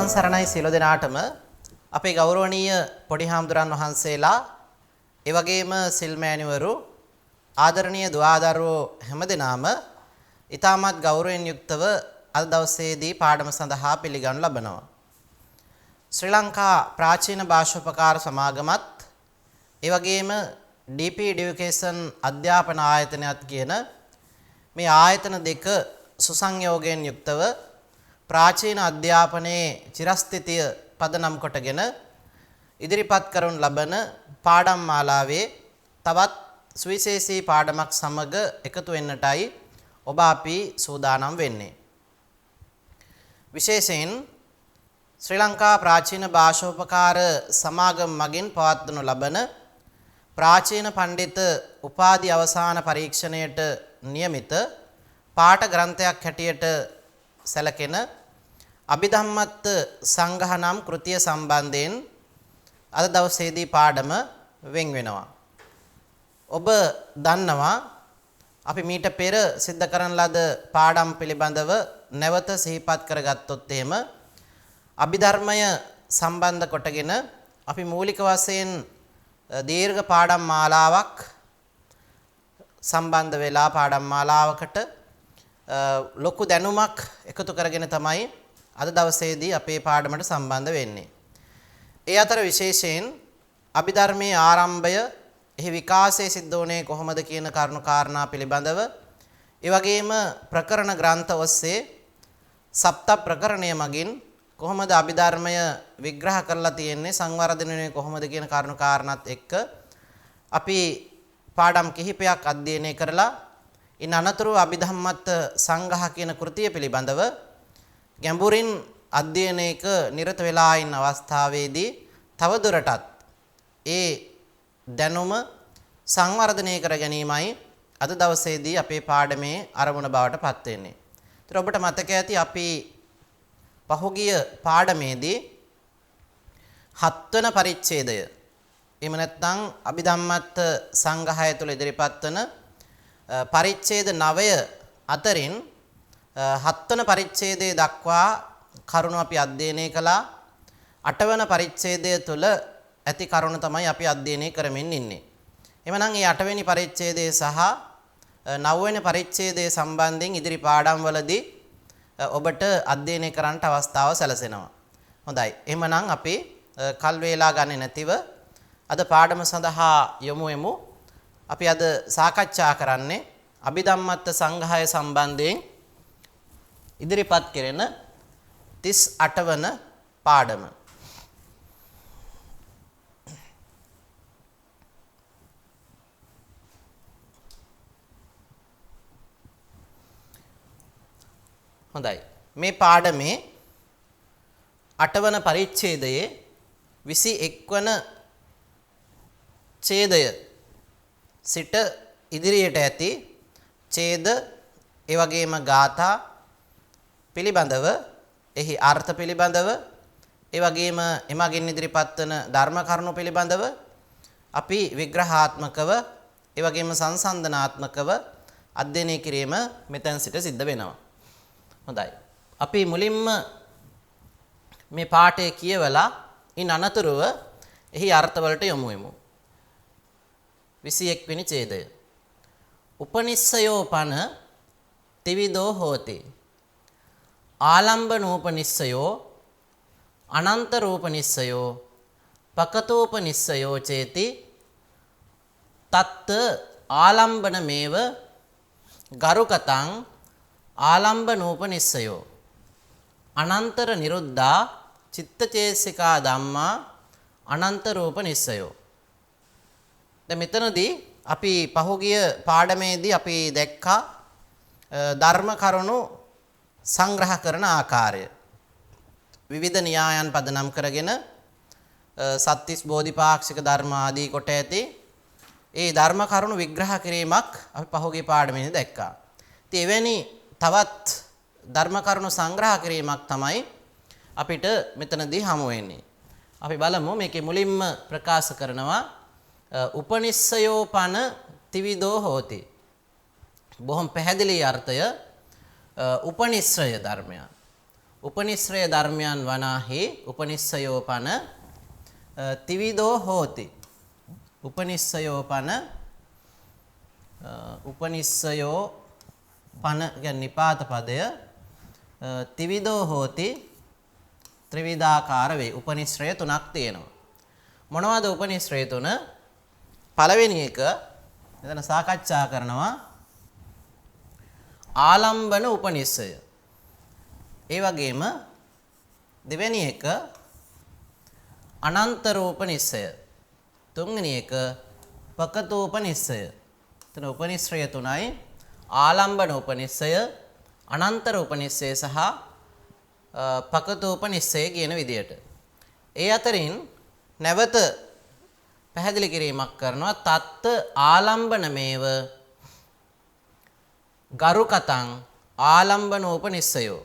තෙරුවන් සරණයි සියලු දෙනාටම අපේ ගෞරවනීය පොඩි හාමුදුරන් වහන්සේලා ඒ වගේම සිල්මෑණිවරු ආදරණීය දුවදරුවෝ හැමදෙනාම ඊටමත් ගෞරවයෙන් යුක්තව අද දවසේදී පාඩම සඳහා පිළිගනු ලබනවා. ශ්‍රී ලංකා ප්‍රාචීන භාෂෝපකාර සමාගමත් ඒ වගේම DP Education අධ්‍යාපන ආයතනයත් කියන මේ ආයතන දෙක සුසංයෝගයෙන් යුක්තව ප්‍රාචීන අධ්‍යාපනයේ චිරස්ථිතිය පදනම් කොටගෙන ඉදිරිපත් කරන ලබන පාඩම් මාලාවේ තවත් සුවිශේෂී පාඩමක් සමග එකතු වෙන්නටයි ඔබ අපි සූදානම් වෙන්නේ. විශේෂයෙන් ශ්‍රී ලංකා ප්‍රාචීන භාෂෝපකාර සමාගම මගින් පවත්වනු ලබන ප්‍රාචීන පඬිත උපාධි අවසාන පරීක්ෂණයට නියමිත පාඨ ග්‍රන්ථයක් හැටියට සැලකෙන අභිධම්මත් සංඝහ නම් කෘතිය සම්බන්ධයෙන් අද දවසේදී පාඩම වෙන් වෙනවා. ඔබ දන්නවා අපි මීට පෙර සිද්ධ කරන ලද පාඩම් පිළිබඳව නැවත සිහිපත් කරගත්තොත් එහෙම අභිධර්මය සම්බන්ධ කොටගෙන අපි මූලික වශයෙන් දීර්ඝ පාඩම් මාලාවක් සම්බන්ධ වෙලා පාඩම් මාලාවකට ලොකු දැනුමක් එකතු කරගෙන තමයි අද දවසේදී අපේ පාඩමට සම්බන්ධ වෙන්නේ. ඒ අතර විශේෂයෙන් අභිධර්මයේ ආරම්භය, එහි විකාශය සිද්ධ වුණේ කොහොමද කියන කරුණු කාරණා පිළිබඳව, ඒ වගේම ප්‍රකරණ ග්‍රන්ථ ඔස්සේ සප්ත ප්‍රකරණය මගින් කොහොමද අභිධර්මය විග්‍රහ කරලා තියෙන්නේ, සංවර්ධනය කොහොමද කියන කරුණු කාරණාත් එක්ක අපි පාඩම් කිහිපයක් අධ්‍යයනය කරලා ඉන් අනතුරු අභිධම්මත් සංඝහ කියන කෘතිය පිළිබඳව ගැඹුරින් අධ්‍යයනයක නිරත වෙලා ඉන්න අවස්ථාවේදී තවදුරටත් ඒ දැනුම සංවර්ධනය කර ගැනීමයි අද දවසේදී අපේ පාඩමේ අරමුණ බවට පත් වෙන්නේ. ඒතර ඔබට මතක ඇති අපි පහුගිය පාඩමේදී 7 වෙනි පරිච්ඡේදය එහෙම නැත්නම් අභිධම්මත් සංඝහය තුළ ඉදිරිපත් වන පරිච්ඡේද 9 අතරින් 7 වෙනි පරිච්ඡේදයේ දක්වා කරුණු අපි අධ්‍යයනය කළා. 8 වෙනි පරිච්ඡේදය තුළ ඇති කරුණු තමයි අපි අධ්‍යයනය කරමින් ඉන්නේ. එhmenan මේ 8 වෙනි පරිච්ඡේදය සහ 9 වෙනි පරිච්ඡේදය සම්බන්ධයෙන් ඉදිරි පාඩම් වලදී ඔබට අධ්‍යයනය කරන්නට අවස්ථාව සැලසෙනවා. හොඳයි. එහෙමනම් අපි කල් වේලා ගන්නේ නැතිව අද පාඩම සඳහා යොමු වෙමු. අපි අද සාකච්ඡා කරන්නේ අභිධම්මත් සංඝහය සම්බන්ධයෙන් ඉදිරිපත් කෙරෙන 38 වන පාඩම. හොඳයි. මේ පාඩමේ 8 වන පරිච්ඡේදයේ 21 වන ඡේදය සිට ඉදිරියට ඇති ඡේද ඒ වගේම ගාථා පිළිබඳව, එහි අර්ථ පිළිබඳව, ඒ වගේම එමගින් ඉදිරිපත් වන ධර්ම කරුණු පිළිබඳව අපි විග්‍රහාත්මකව ඒ වගේම සංසන්දනාත්මකව අධ්‍යයනය කිරීම මෙතෙන් සිට සිද්ධ වෙනවා. හොඳයි. අපි මුලින්ම මේ පාඩේ කියවලා ඉන් අනතුරුව එහි අර්ථවලට යොමු වෙමු. 21 වෙනි ඡේදය. උපනිස්සයෝ පන ත්‍රිවිධෝ හෝති. ආලම්බනෝපනිස්සයෝ, අනන්තරෝපනිස්සයෝ, පකතෝපනිස්සයෝ චේති තත්ත ආලම්බනමේව ගරුකතං ආලම්බනෝපනිස්සයෝ අනන්තර නිරුද්ධා චිත්තචේසිකා ධම්මා අනන්තරෝපනිස්සයෝ. දැන් මෙතනදී අපි පහුගිය පාඩමේදී අපි දැක්කා ධර්ම කරුණු සංග්‍රහ කරන ආකාරය. විවිධ න්‍යායන් පදනම් කරගෙන සත්‍තිස් බෝධිපාක්ෂික ධර්ම ආදී කොට ඇති ඒ ධර්ම කරුණු විග්‍රහ කිරීමක් අපි පහුගිය පාඩමේදී දැක්කා. ඉතින් එවැනි තවත් ධර්ම කරුණු සංග්‍රහ කිරීමක් තමයි අපිට මෙතනදී හමු වෙන්නේ. අපි බලමු මේකේ මුලින්ම ප්‍රකාශ කරනවා උපනිස්සයෝ පන ත්‍රිවිධෝ හෝති. බොහොම පැහැදිලි අර්ථය උපනිශ්‍රය ධර්මයන්. උපනිශ්‍රය ධර්මයන් වනාහි උපනිස්සයෝපන ත්‍රිවිධෝ හෝති. උපනිස්සයෝපන උපනිස්සයෝ පන කියන්නේ නිපාත පදය ත්‍රිවිධෝ හෝති ත්‍රිවිධාකාර වේ. උපනිශ්‍රය තුනක් තියෙනවා. මොනවද උපනිශ්‍රය තුන? පළවෙනි එක මෙතන සාකච්ඡා කරනවා ආලම්බන උපනිශ්‍රය. ඒ වගේම දෙවෙනි එක අනන්තරෝපනිශ්‍රය. තුන්වෙනි එක පකතෝපනිශ්‍රය. එතන උපනිශ්‍රය තුනයි. ආලම්බන උපනිශ්‍රය, අනන්තර උපනිශ්‍රය සහ පකතෝපනිශ්‍රය කියන විදියට. ඒ අතරින් නැවත පැහැදිලි කිරීමක් කරනවා තත්ත ආලම්බනමේව ගරුකතං ආලම්බනෝපනිශ්‍රයෝ.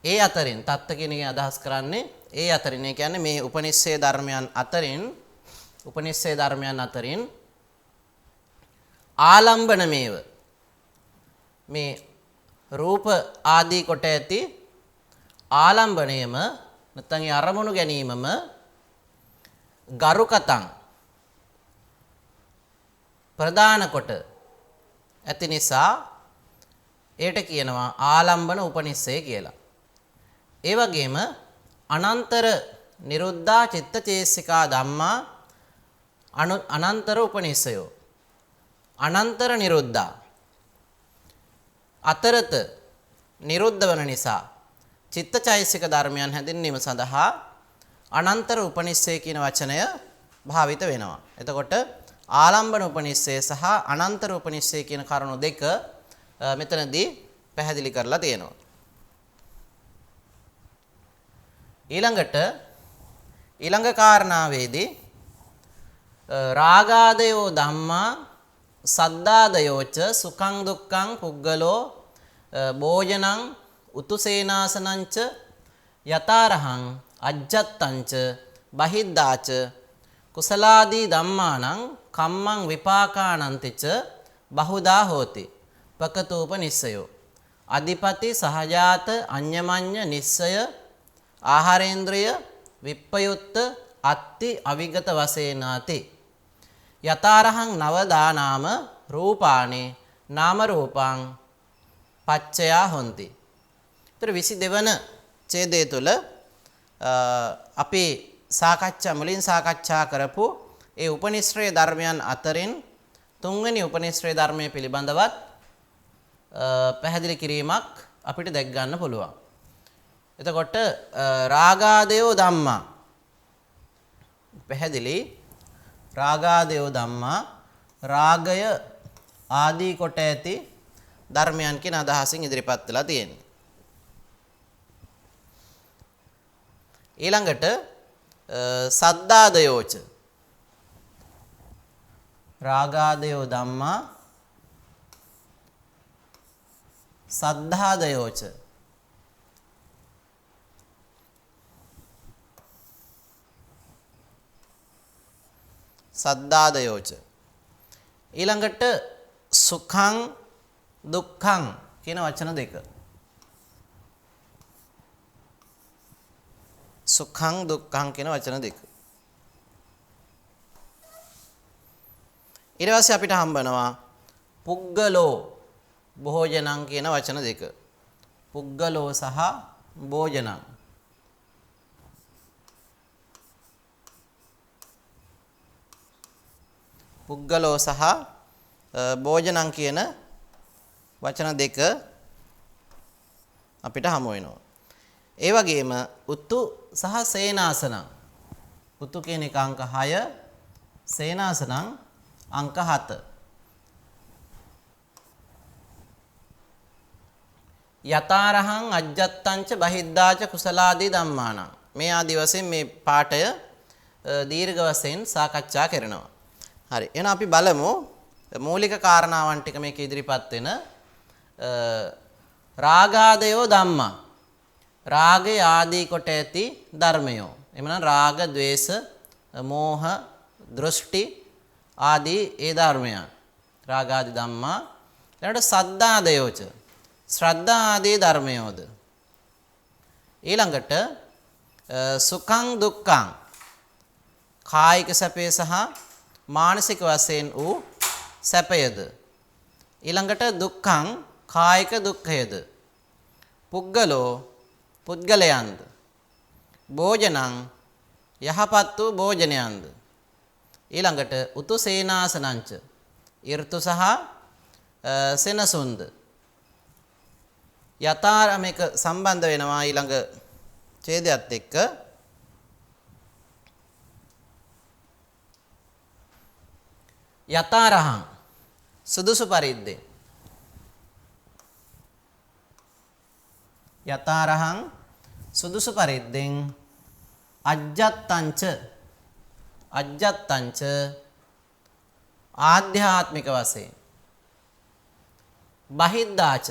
ඒ අතරින් තත්ත කියන එක අදහස් කරන්නේ ඒ අතරින් ඒ කියන්නේ මේ උපනිශ්‍රය ධර්මයන් අතරින් ආලම්බනමේව මේ රූප ආදී කොට ඇති ආලම්බණයම නැත්නම් ඒ අරමුණු ගැනීමම ගරුකතං ප්‍රධාන කොට ඇති නිසා ඒට කියනවා ආලම්බන උපනිශ්‍රය කියලා. ඒ වගේම අනන්තර නිරුද්ධා චිත්තචේසිකා ධම්මා අනන්තර උපනිශ්‍රයෝ. අනන්තර නිරුද්ධා අතරත නිරුද්ධ වන නිසා චිත්තචෛසික ධර්මයන් හැඳින්වීම සඳහා අනන්තර උපනිශ්‍රය කියන වචනය භාවිත වෙනවා. එතකොට ආලම්බන උපනිශ්‍රය සහ අනන්තර උපනිශ්‍රය කියන කරුණු දෙක මෙතනදී පැහැදිලි කරලා තියෙනවා. ඊළඟ කාරණාවේදී රාගාදයෝ ධම්මා සද්දාදයෝච සුඛං දුක්ඛං පුග්ගලෝ භෝජනං උතුසේනාසනංච යතාරහං අජ්ජත්තංච බහිද්දාච කුසලාදී ධම්මානං කම්මං විපාකානන්තිච බහුදා හෝති පකතෝපනිස්සයෝ අධිපති සහජාත අඤ්ඤමඤ්ඤ නිස්සය ආහාරේන්ද්‍රය විප්පයුත්ත අත්ති අවිගත වශයෙන්ාති යතාරහං නවදානාම රූපානි නාම රූපං පච්චයා හොಂತಿ. ඊතර 22 වන ඡේදය තුල අපි මුලින් සාකච්ඡා කරපු ඒ උපනිශ්‍රය ධර්මයන් අතරින් තුන්වෙනි උපනිශ්‍රය ධර්මයේ පිළිබඳවත් පැහැදිලි කිරීමක් අපිට දැක් ගන්න පුළුවන්. එතකොට රාගාදයෝ ධම්මා පැහැදිලි රාගාදයෝ ධම්මා රාගය ආදී කොට ඇති ධර්මයන් කියන අදහසින් ඉදිරිපත් වෙලා තියෙන්නේ. ඊළඟට සද්දාදයෝච රාගාදයෝ ධම්මා සද්ධාදයෝච සද්දාදයෝච ඊළඟට සුඛං දුක්ඛං කියන වචන දෙක. සුඛං දුක්ඛං කියන වචන දෙක. ඊට පස්සේ අපිට හම්බනවා පුග්ගලෝ භෝජනං කියන වචන දෙක. පුග්ගලෝ සහ භෝජනං. පුග්ගලෝ සහ භෝජනං කියන වචන දෙක අපිට හමු වෙනවා. ඒ වගේම උතු සහ සේනාසනං. උතු කියන එක අංක 6, සේනාසනං අංක 7. යතාරහං අජ්ජත්තංච බහිද්දාච කුසලාදී ධම්මානං. මේ ආදි වශයෙන් මේ පාඩය දීර්ඝ වශයෙන් සාකච්ඡා කරනවා. හරි. එහෙනම් අපි බලමු මූලික කාරණාවන් ටික මේක ඉදිරිපත් වෙන රාගාදයෝ ධම්මා. රාගය ආදී කොට ඇති ධර්මයෝ. එමනම් රාග, ద్వේෂ, මෝහ, දෘෂ්ටි ආදී ඒ ධර්මයන්. රාගාදී ධම්මා. ඊළඟට සද්ධාදයෝච. ශ්‍රද්ධා ආදී ධර්මයෝද. ඊළඟට සුඛං දුක්ඛං කායික සැපය සහ මානසික වශයෙන් වූ සැපයද. ඊළඟට දුක්ඛං කායික දුක්ඛයද. පුද්ගලෝ පුද්ගලයන්ද. භෝජනං යහපත් වූ භෝජනයන්ද. ඊළඟට උතු සේනාසනංච ඍතු සහ සෙනසුන්ද. යථාර මේක සම්බන්ධ වෙනවා ඊළඟ ඡේදයත් එක්ක. යථාරහං සුදුසු පරිද්දෙන්. යථාරහං සුදුසු පරිද්දෙන් අජ්ජත්තංච අජ්ජත්තංච ආධ්‍යාත්මික වශයෙන්. බහිද්ධාච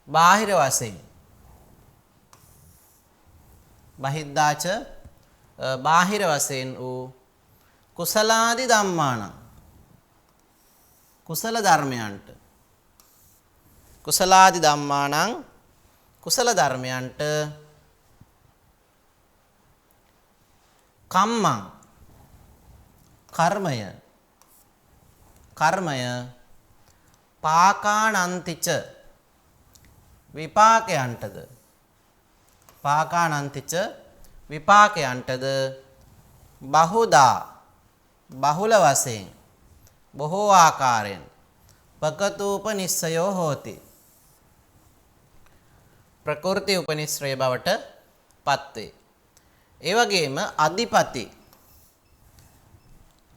බාහිර වශයෙන්. බහිද්ධාච බාහිර වශයෙන් වූ කුසලාදි ධම්මානං කුසල ධර්මයන්ට. කුසලාදි ධම්මානං කුසල ධර්මයන්ට. කම්මං කර්මය කර්මය පාකානන්තිච විපාකයන්ටද. පාකානන්තිච විපාකයන්ටද. බහුදා බහුල වශයෙන් බොහෝ ආකාරයෙන් පකතූපනිස්සයෝ හෝති. ප්‍රකෘති උපනිශ්‍රය බවට පත්වේ. ඒ වගේම අධිපති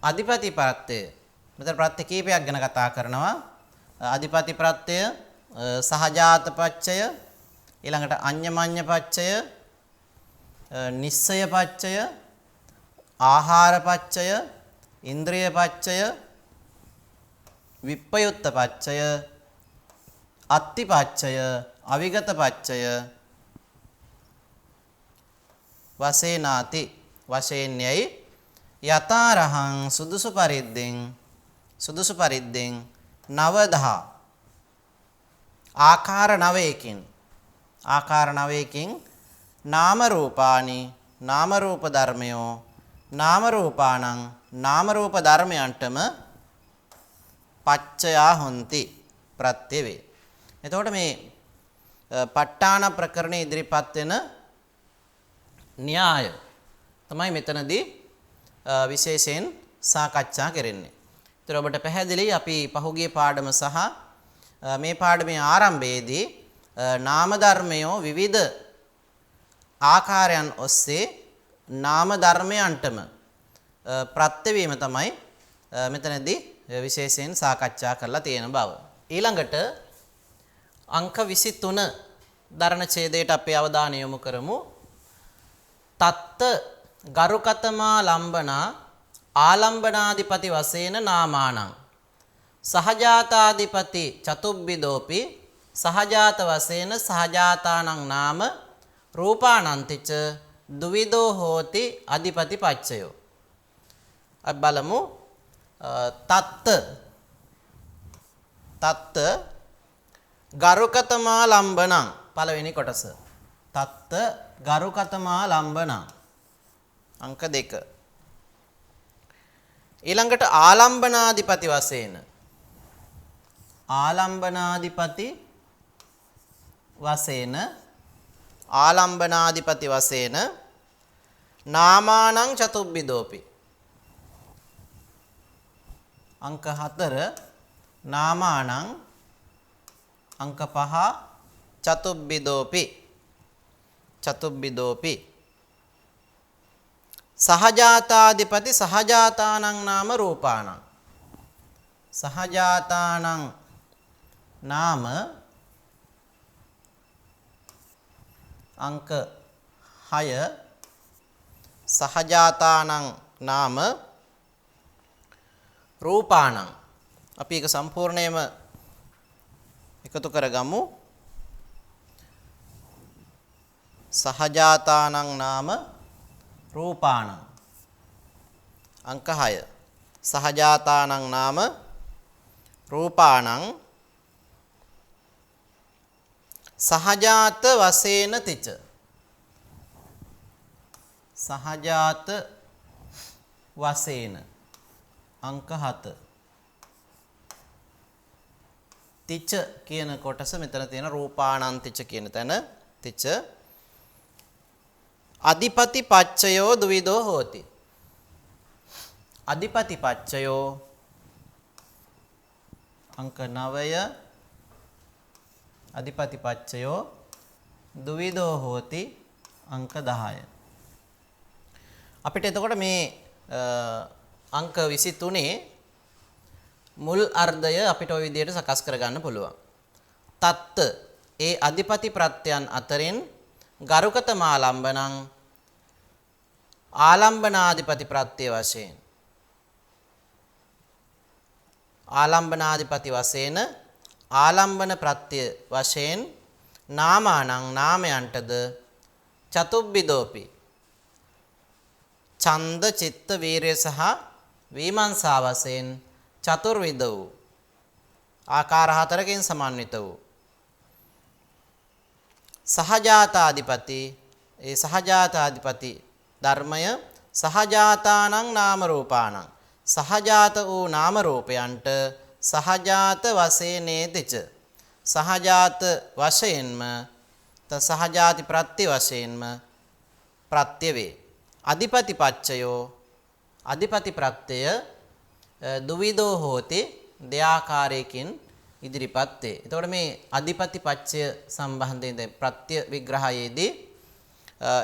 අධිපති ප්‍රත්‍යය. මෙතන ප්‍රත්‍ය කීපයක් ගැන කතා කරනවා. අධිපති ප්‍රත්‍යය සහජාත පච්චය, ඊළඟට අඤ්ඤමඤ්ඤ පච්චය, නිස්සය පච්චය, ආහාර පච්චය, ඉන්ද්‍රිය පච්චය, විප්පයුත්ත පච්චය, අත්ති පච්චය, අවිගත පච්චය වශේනාති වශයෙන් යයි යථාරහං සුදුසු පරිද්දෙන් නවදහා ආකාර නවයකින් නාම රූපානි නාම රූප ධර්මයෝ නාම රූපාණං නාම රූප ධර්මයන්ටම පච්චයා හොಂತಿ ප්‍රත්‍ය වේ. එතකොට මේ ප ဋ ාණ ප්‍රකරණේ ඉදිරිපත් වෙන න්‍යාය තමයි මෙතනදී විශේෂයෙන් සාකච්ඡා කරන්නේ. ඒතර ඔබට පැහැදිලි අපි පහුගිය පාඩම සහ මේ පාඩමේ ආරම්භයේදී නාම ධර්මයෝ විවිධ ආකාරයන් ඔස්සේ නාම ධර්මයන්ටම ප්‍රත්‍ය වීම තමයි මෙතනදී විශේෂයෙන් සාකච්ඡා කරලා තියෙන බව. ඊළඟට අංක 23 දරණ ඡේදයට අපේ අවධානය යොමු කරමු. තත්ත ගරුකතමා ලම්බනා ආලම්බනාධිපති වශයෙන් නාමානං සහජාතාධිපති චතුබ්බිදෝපි සහජාත වශයෙන් සහජාතානං නාම රූපානන්තිච දුවිදෝ හෝති අධිපති පච්චයෝ. අපි බලමු තත්ත ගරුකතමා ලම්බනං පළවෙනි කොටස. තත්ත ගරුකතමා ලම්බනං අංක 2. ඊළඟට ආලම්බනාධිපති වශයෙන් ආලම්බනාධිපති වශයෙන් නාමානං චතුබ්බිදෝපි අංක 4 නාමානං අංක 5 චතුබ්බිදෝපි සහජාතාධිපති සහජාතානං නාම රූපාණං සහජාතානං නාම අංක 6 සහජාතානං නාම රූපාණං. අපි ඒක සම්පූර්ණයෙන්ම එකතු කරගමු. සහජාතානං නාම රූපාණං අංක 6 සහජාතානං නාම රූපාණං සහජාත වශයෙන් තිච. සහජාත වශයෙන් අංක 7. තිච කියන කොටස මෙතන තියෙන රූපානන්තිච කියන තැන තිච. අධිපති පච්චයෝ ද්විදෝ හෝති. අධිපති පච්චයෝ අංක 9 අධිපති පච්චයෝ ද්විදෝ හෝති අංක 10. අපිට එතකොට මේ අංක 23 මුල් අර්ධය අපිට ওই විදිහට සකස් කරගන්න පුළුවන්. තත්ත ඒ අධිපති ප්‍රත්‍යයන් අතරින් ගරුකතම ආලම්බනං ආලම්බනාධිපති ප්‍රත්‍ය වශයෙන් ආලම්බනාධිපති වශයෙන් ආලම්බන ප්‍රත්‍ය වශයෙන් නාමානං නාමයන්ටද චතුබ්බිදෝපි ඡන්ද චිත්ත වීර්ය සහ විමර්ශා වශයෙන් චතුර්විද වූ ආකාර හතරකින් සමන්විත වූ සහජාතාධිපති ඒ සහජාතාධිපති ධර්මය සහජාතානං නාම රූපානං සහජාත වූ නාම රූපයන්ට සහජාත වශයෙන්ේතිච සහජාත වශයෙන්ම සහජාති ප්‍රත්‍ය වශයෙන්ම ප්‍රත්‍ය වේ. අධිපති පච්චයෝ අධිපති ප්‍රත්‍යය ද්විදෝ හෝති දෙආකාරයකින් ඉදිරිපත් වේ. එතකොට මේ අධිපති පච්චය සම්බන්ධයෙන් දැන් ප්‍රත්‍ය විග්‍රහයේදී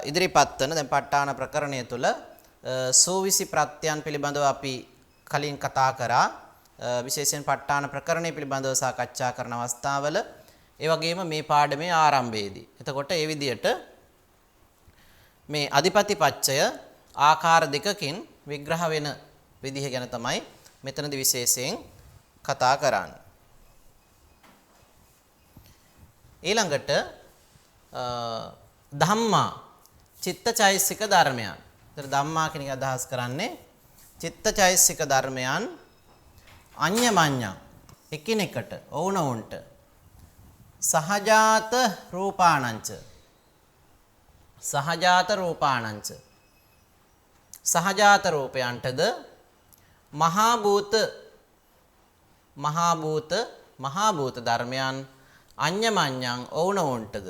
ඉදිරිපත් වන දැන් ප ဋ ාණ ප්‍රකරණය තුල සෝවිසි ප්‍රත්‍යයන් පිළිබඳව අපි කලින් කතා කරා. විශේෂයෙන් ප ဋ ාණ ප්‍රකරණය පිළිබඳව සාකච්ඡා කරන අවස්ථාවල ඒ වගේම මේ පාඩමේ ආරම්භයේදී. එතකොට ඒ විදිහට මේ අධිපති පච්චය ආකාර දෙකකින් විග්‍රහ වෙන විදිහ ගැන තමයි මෙතනදී විශේෂයෙන් කතා කරන්නේ. ඊළඟට ධම්මා චිත්තචෛසික ධර්මයන්. ඒතර ධම්මා කියන එක අදහස් කරන්නේ චිත්තචෛසික ධර්මයන් අඤ්ඤමඤ්ඤං එකිනෙකට ඔවුනොවුන්ට සහජාත රූපාණංච සහජාත රූපාණංච සහජාත රූපයන්ටද මහා භූත ධර්මයන් අඤ්ඤමඤ්ඤං ඔවුනොවුන්ටද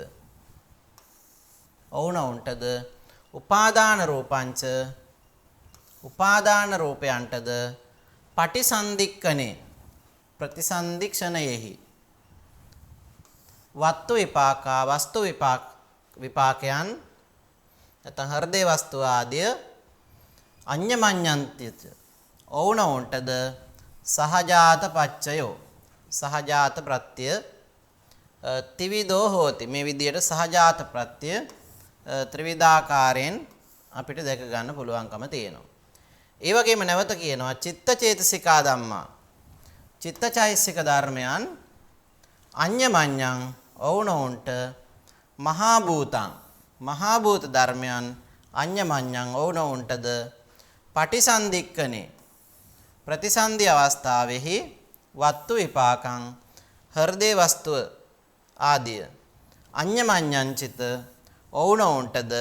උපාදාන රූපංච උපාදාන රූපයන්ටද පටිසන්ධික්කනේ ප්‍රතිසන්ධික්ෂණයෙහි වස්තු විපාකයන් නැත්නම් හෘදේ වස්තු ආදිය අඤ්ඤමඤ්ඤන්තිච ඔවුනොවුන්ටද සහජාත පච්චයෝ සහජාත ප්‍රත්‍ය ත්‍රිවිධෝ හෝති. මේ විදිහට සහජාත ප්‍රත්‍ය ත්‍රිවිධාකාරයෙන් අපිට දැක ගන්න පුළුවන්කම තියෙනවා. ඒ වගේම නැවත කියනවා චිත්තචේතසිකා ධම්මා චිත්තචෛසික ධර්මයන් අඤ්ඤමඤ්ඤං ඔවුනොවුන්ට මහා භූත ධර්මයන් අඤ්ඤමඤ්ඤං ඔවුනොවුන්ටද පටිසන්ධික්කනේ ප්‍රතිසන්ධි අවස්ථාවෙහි වත්තු විපාකං හෘදේ වස්තුව ආදිය අඤ්ඤමඤ්ඤං චිත ඔවුනොවුන්ටද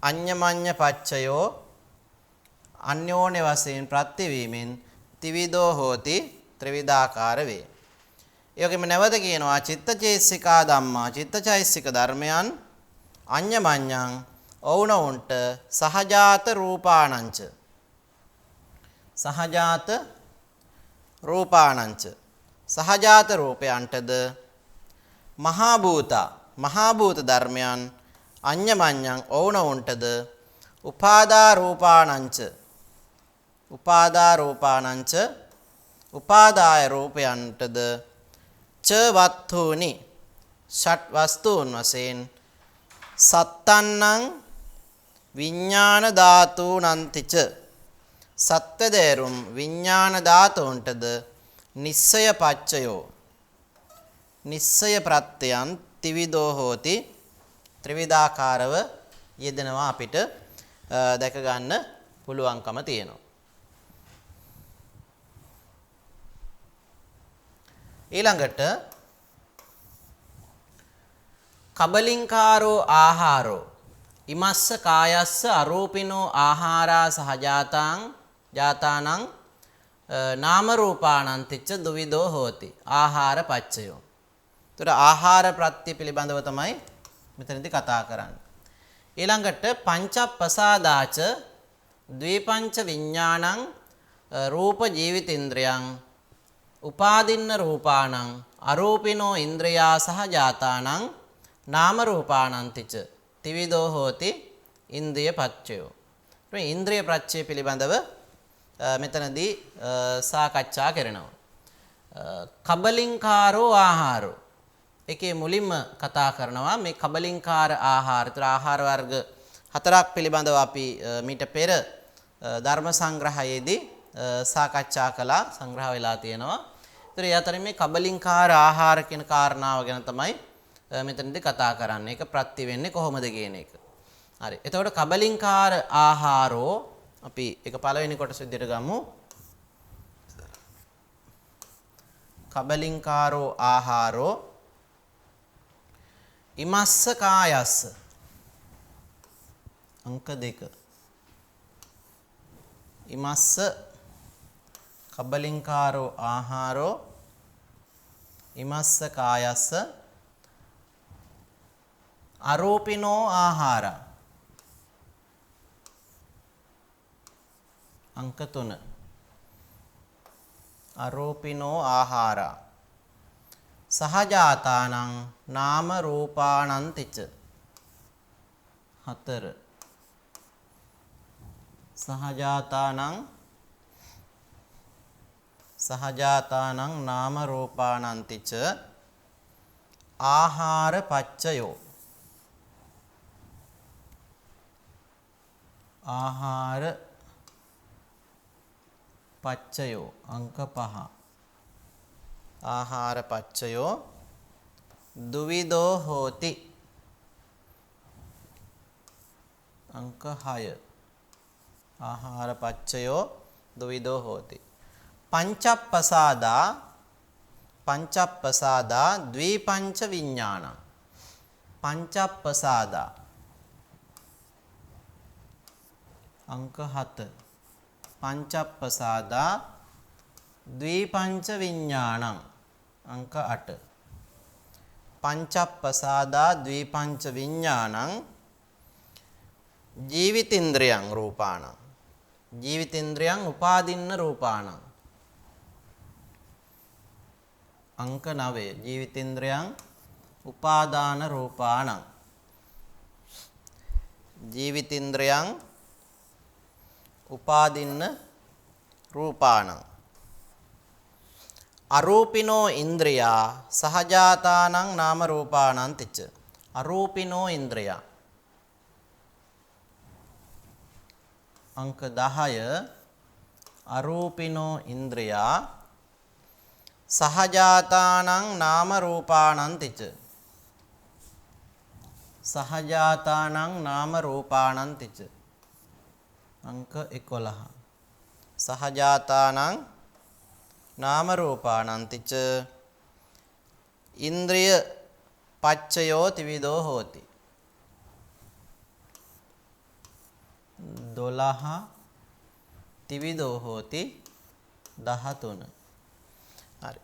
අඤ්ඤමඤ්ඤ පච්චයෝ අන්‍යෝන්‍ය වශයෙන් ප්‍රත්‍ය වීමෙන් ත්‍රිවිධෝ හෝති ත්‍රිවිධාකාර වේ. ඒ වගේම නැවත කියනවා චිත්තචෛසිකා ධම්මා චිත්තචෛසික ධර්මයන් අඤ්ඤමඤ්ඤං ඔවුනොවුන්ට සහජාත රූපාණංච සහජාත සහජාත රූපයන්ටද මහා භූත ධර්මයන් අඤ්ඤමඤ්ඤං ඔවුනොවුන්ටද උපාදා රූපාණංච උපාදාය රූපයන්ටද ච වත්ථූනි ෂට් වස්තුන් වශයෙන් සත්තන්නං විඥාන ධාතුනන්තිච සත්වදේරුම් විඥාන ධාතුන්ටද නිස්සය පච්චයෝ නිස්සය ප්‍රත්‍යයන් ත්‍රිවිධෝ හෝති ත්‍රිවිධාකාරව යෙදෙනවා අපිට දැක ගන්න පුළුවන්කම තියෙනවා. ඊළඟට කබලින්කාරෝ ආහාරෝ ඉමස්ස කායස්ස අරූපිනෝ ආහාරා සහජාතං ජාතානං නාම රූපානන්තිච්ච දුවිදෝ හෝති ආහාර පච්චයෝ. එතකොට ආහාර ප්‍රත්‍ය පිළිබඳව තමයි මෙතනදී කතා කරන්නේ. ඊළඟට පංචප්පසාදාච ද්විපංච විඥානං රූප ජීවිතේන්ද්‍රයන් උපාදින්න රූපාණං අරූපිනෝ ඉන්ද්‍රයා සහ ජාතානං නාම රූපානන්තිච ත්‍රිවිධෝ හෝති ඉන්ද්‍රිය පච්චයෝ. මේ ඉන්ද්‍රිය ප්‍රත්‍ය පිළිබඳව මෙතනදී සාකච්ඡා කරනවා. කබලින්කාරෝ ආහාරෝ එකේ මුලින්ම කතා කරනවා මේ කබලින්කාර ආහාර. ඒතර ආහාර වර්ග හතරක් පිළිබඳව අපි මීට පෙර ධර්ම සංග්‍රහයේදී සාකච්ඡා කළා, සංග්‍රහ වෙලා තියෙනවා. ඒතර ඒ අතරින් මේ කබලින්කාර ආහාර කියන කාරණාව ගැන තමයි මෙතනදී කතා කරන්නේ. ඒක ප්‍රත්‍ය වෙන්නේ කොහොමද කියන එක. හරි. එතකොට කබලින්කාර ආහාරෝ අපි ඒක පළවෙනි කොටස විදිහට ගමු. කබලින්කාරෝ ආහාරෝ ඉමස්ස කායස්ස අංක 2 ඉමස්ස කබලින්කාරෝ ආහාරෝ ඉමස්ස කායස්ස අරූපිනෝ ආහාරා අංක 3 අරූපිනෝ ආහාරා සහජාතානං නාම රූපානන්තිච 4 සහජාතානං නාම රූපානන්තිච ආහාර පච්චයෝ ආහාර පච්චයෝ අංක 5 ආහාර පච්චයෝ දුවිදෝ හෝති අංක 6 ආහාර පච්චයෝ දුවිදෝ හෝති. පංචප්පසාදා ද්විපංච විඥානං පංචප්පසාදා අංක 7 පංචප්පසාදා ද්විපංච විඥානං අංක 8 පංචප්පසාදා ද්විපංච විඥානං ජීවිතේන්ද්‍රයන් රූපාණං ජීවිතේන්ද්‍රයන් උපාදින්න රූපාණං අංක 9 ජීවිතේන්ද්‍රයන් උපාදාන රූපාණං ජීවිතේන්ද්‍රයන් උපාදින්න රූපාණං අරූපිනෝ ඉන්ද්‍රියා සහජාතානං නාම රූපානන්තිච අරූපිනෝ ඉන්ද්‍රියා අංක 10 අරූපිනෝ ඉන්ද්‍රියා සහජාතානං නාම රූපානන්තිච සහජාතානං නාම රූපානන්තිච අංක 11 සහජාතානං නාම රූපානන්තිච ඉන්ද්‍රිය පච්චයෝ ත්‍රිවිධෝ හෝති 12 ත්‍රිවිධෝ හෝති 13. හරි.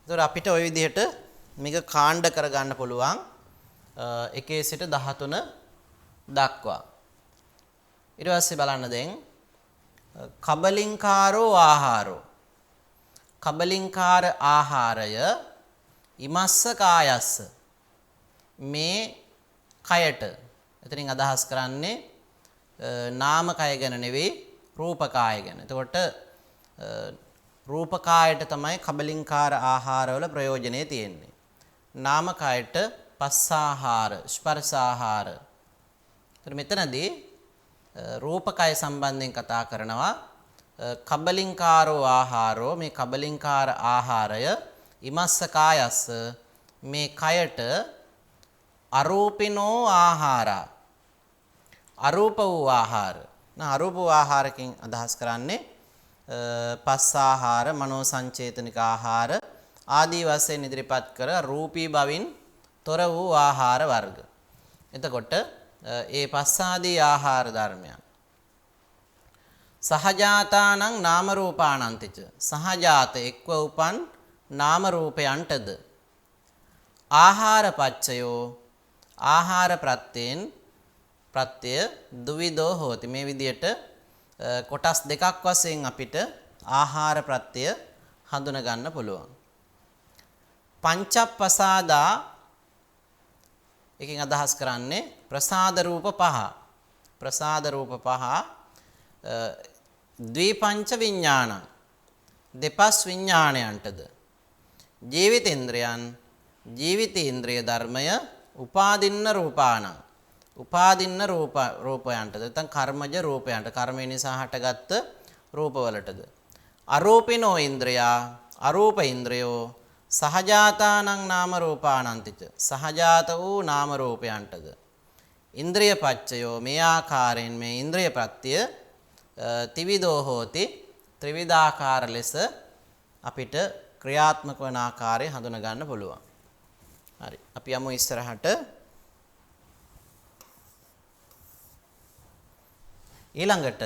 ඒතර අපිට ওই විදිහට මේක කාණ්ඩ කරගන්න පුළුවන් 1 සිට 13 දක්වා. ඊට පස්සේ බලන්න දැන් කබලින්කාරෝ ආහාරෝ කබලින්කාර ආහාරය ඉමස්ස කායස්ස මේ කයට. එතනින් අදහස් කරන්නේ නාම කය ගැන නෙවෙයි රූප කාය ගැන. එතකොට රූප කායට තමයි කබලින්කාර ආහාරවල ප්‍රයෝජනෙ තියෙන්නේ. නාම කායට පස්සාහාර ස්පර්ශාහාර. එතකොට මෙතනදී රූප කය සම්බන්ධයෙන් කතා කරනවා. කබලින්කාරෝ ආහාරෝ මේ කබලින්කාර ආහාරය ඉමස්ස කායස්ස මේ කයට අරූපිනෝ ආහාරා අරූප වූ ආහාර. අරූප වූ ආහාරකින් අදහස් කරන්නේ පස්සාහාර මනෝ සංචේතනික ආහාර ආදී වශයෙන් ඉදිරිපත් කර රූපී බවින් තොර වූ ආහාර වර්ග. එතකොට ඒ පස්සාදී ආහාර ධර්මයන් සහජාතානං නාම රූපානන්තිච සහජාත එක්ව උපන් නාම රූපයන්ටද ආහාර පච්චයෝ ආහාර ප්‍රත්‍යයෙන් ප්‍රත්‍ය දුවිදෝ හෝති. මේ විදියට කොටස් දෙකක් වශයෙන් අපිට ආහාර ප්‍රත්‍ය හඳුන ගන්න පුළුවන්. පංචප්පසාදා එකකින් අදහස් කරන්නේ ප්‍රසාද රූප පහ. ප්‍රසාද රූප පහ ද්විපංච විඥාන දෙපස් විඥාණයන්ටද ජීවිතේන්ද්‍රයන් ජීවිතේන්ද්‍රිය ධර්මය උපාදින්න රූපාණං උපාදින්න රූපයන්ටද නැත්නම් කර්මජ රූපයන්ට කර්මය නිසා හටගත්ත රූපවලටද අරූපිනෝ ඉන්ද්‍රයා අරූප ඉන්ද්‍රයෝ සහජාතානං නාම රූපානන්තිච සහජාත වූ නාම රූපයන්ටද ඉන්ද්‍රිය පච්චයෝ මේ ආකාරයෙන් මේ ඉන්ද්‍රිය ප්‍රත්‍ය ත්‍රිවිධෝ හෝති ත්‍රිවිධාකාර ලෙස අපිට ක්‍රියාත්මක වන ආකාරය හඳුන ගන්න පුළුවන්. හරි. අපි යමු ඉස්සරහට. ඊළඟට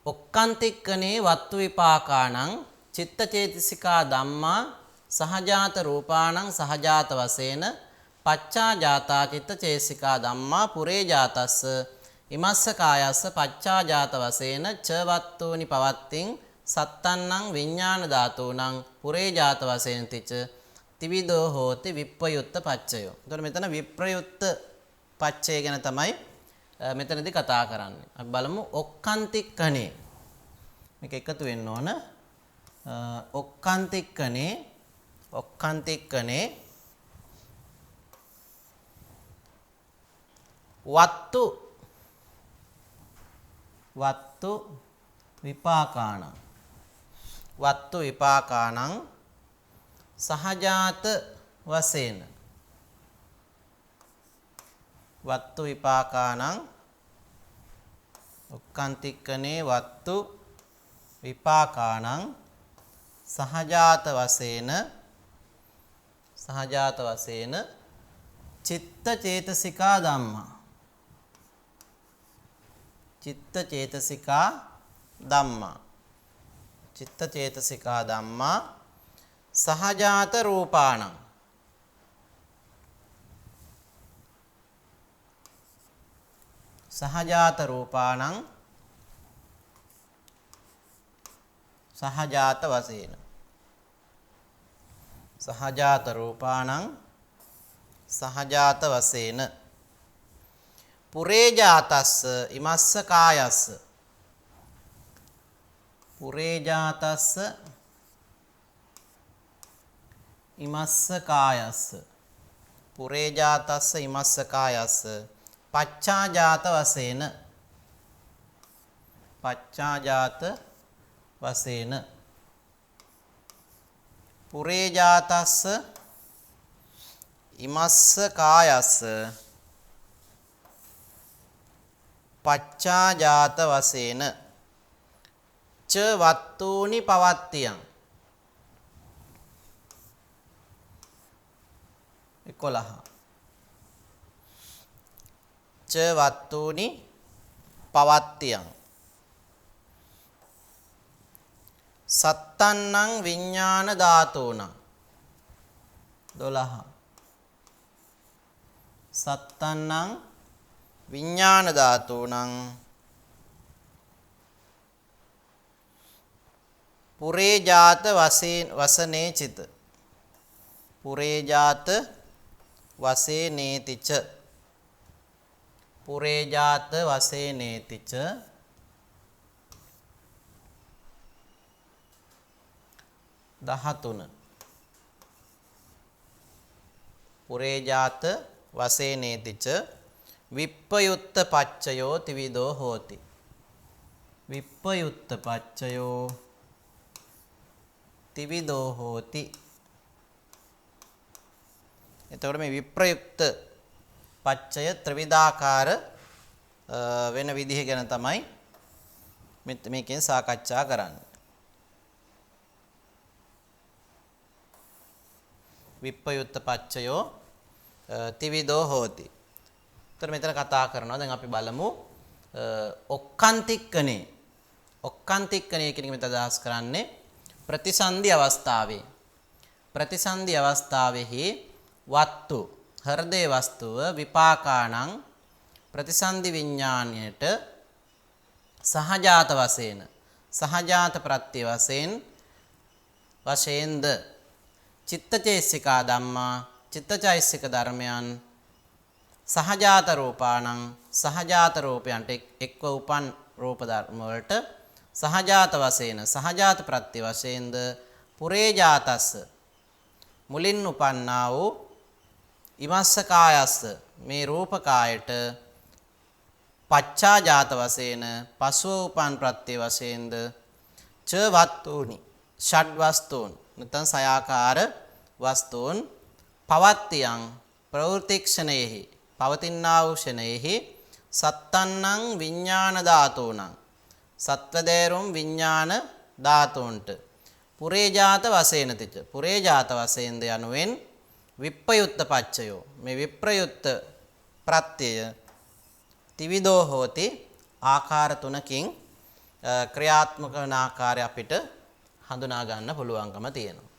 ඔක්කාන්තික්කනේ වත්තු විපාකාණං චිත්තචේතසිකා ධම්මා සහජාත රූපාණං සහජාත වශයෙන් පච්චා ජාතා චිත්තචේතසිකා ධම්මා පුරේ ජාතස්ස ඉමස්ස කායස්ස පච්චා ජාත වශයෙන් ච වත්තුනි පවත්තින් සත්තන්නං විඥාන ධාතුණං පුරේ ජාත වශයෙන් තිච ත්‍රිවිධෝ හෝති විප්පයුත්ත පච්චයෝ. එතකොට මෙතන විප්‍රයුත්ත පච්චය ගැන තමයි මෙතනදී කතා කරන්නේ. අපි බලමු ඔක්කාන්තික්කනේ. මේක එකතු වෙන්න ඕන. ඔක්කාන්තික්කනේ වත්තු විපාකාණං සහජාත වශයෙන් වත්තු විපාකාණං ඔක්කාන්තික්කනේ වත්තු විපාකාණං සහජාත වශයෙන් චිත්ත චේතසිකා ධම්මා සහජාත රූපාණං සහජාත රූපාණං සහජාත වශයෙන් පුරේ ජාතස්ස ඉමස්ස කායස්ස පච්චා ජාත වශයෙන් පුරේ ජාතස්ස ඉමස්ස කායස්ස පච්චා ජාත වශයෙන් ච වත්තූනි පවත්තියං 11 ච වත්තූනි පවත්තියං සත්තන්නං විඥාන ධාතුණං 12 සත්තන්නං විඥාන ධාතුණං පුරේ ජාත වසනේ චිත පුරේ ජාත වසේනේතිච 13 පුරේ ජාත වසේනේතිච විප්පයුත්ත පච්චයෝ ත්‍රිවිධෝ හෝති. විප්පයුත්ත පච්චයෝ ත්‍රිවිධෝ හෝති. එතකොට මේ විප්‍රයුක්ත පච්චය ත්‍රිවිධාකාර වෙන විදිහ ගැන තමයි මේකෙන් සාකච්ඡා කරන්නේ. විප්පයුත්ත පච්චයෝ ත්‍රිවිධෝ හෝති. එතකොට මෙතන කතා කරනවා දැන් අපි බලමු ඔක්කාන්තික්කනේ. ඔක්කාන්තික්කනේ කියන එක මෙතන අදහස් කරන්නේ ප්‍රතිසන්දි අවස්ථාවේ. ප්‍රතිසන්දි අවස්ථාවේහි වත්තු හෘදේ වස්තුව විපාකාණං ප්‍රතිසන්දි විඥාණයට සහජාත වශයෙන් සහජාත ප්‍රත්‍ය වශයෙන්ද චිත්තචෛසිකා ධම්මා චිත්තචෛසික ධර්මයන් සහජාත රූපාණං සහජාත රූපයන්ට එක්ව උපන් රූප ධර්ම වලට සහජාත වශයෙන් සහජාත ප්‍රත්‍ය වශයෙන්ද පුරේජාතස්ස මුලින් උපන්නා වූ ඉමස්ස කායස්ස මේ රූප කායට පච්චාජාත වශයෙන් පසුව උපන් ප්‍රත්‍ය වශයෙන්ද ච වත්තුනි ෂඩ් වස්තුන් නැත්නම් සයාකාර වස්තුන් පවත්තියං ප්‍රවෘතික්ෂණයෙහි පවතිනා වූ ෂණයෙහි සත්තන්නං විඥාන ධාතුණං සත්වදේරුම් විඥාන ධාතුන්ට පුරේජාත වශයෙන් තිත පුරේජාත වශයෙන් ද යනුවෙන් විප්පයුත්ත පච්චයෝ මේ විප්‍රයුත්ත ප්‍රත්‍යය ත්‍රිවිධෝ හෝති ආකාර තුනකින් ක්‍රියාත්මක වන ආකාරය අපිට හඳුනා ගන්න පුළුවන්කම තියෙනවා.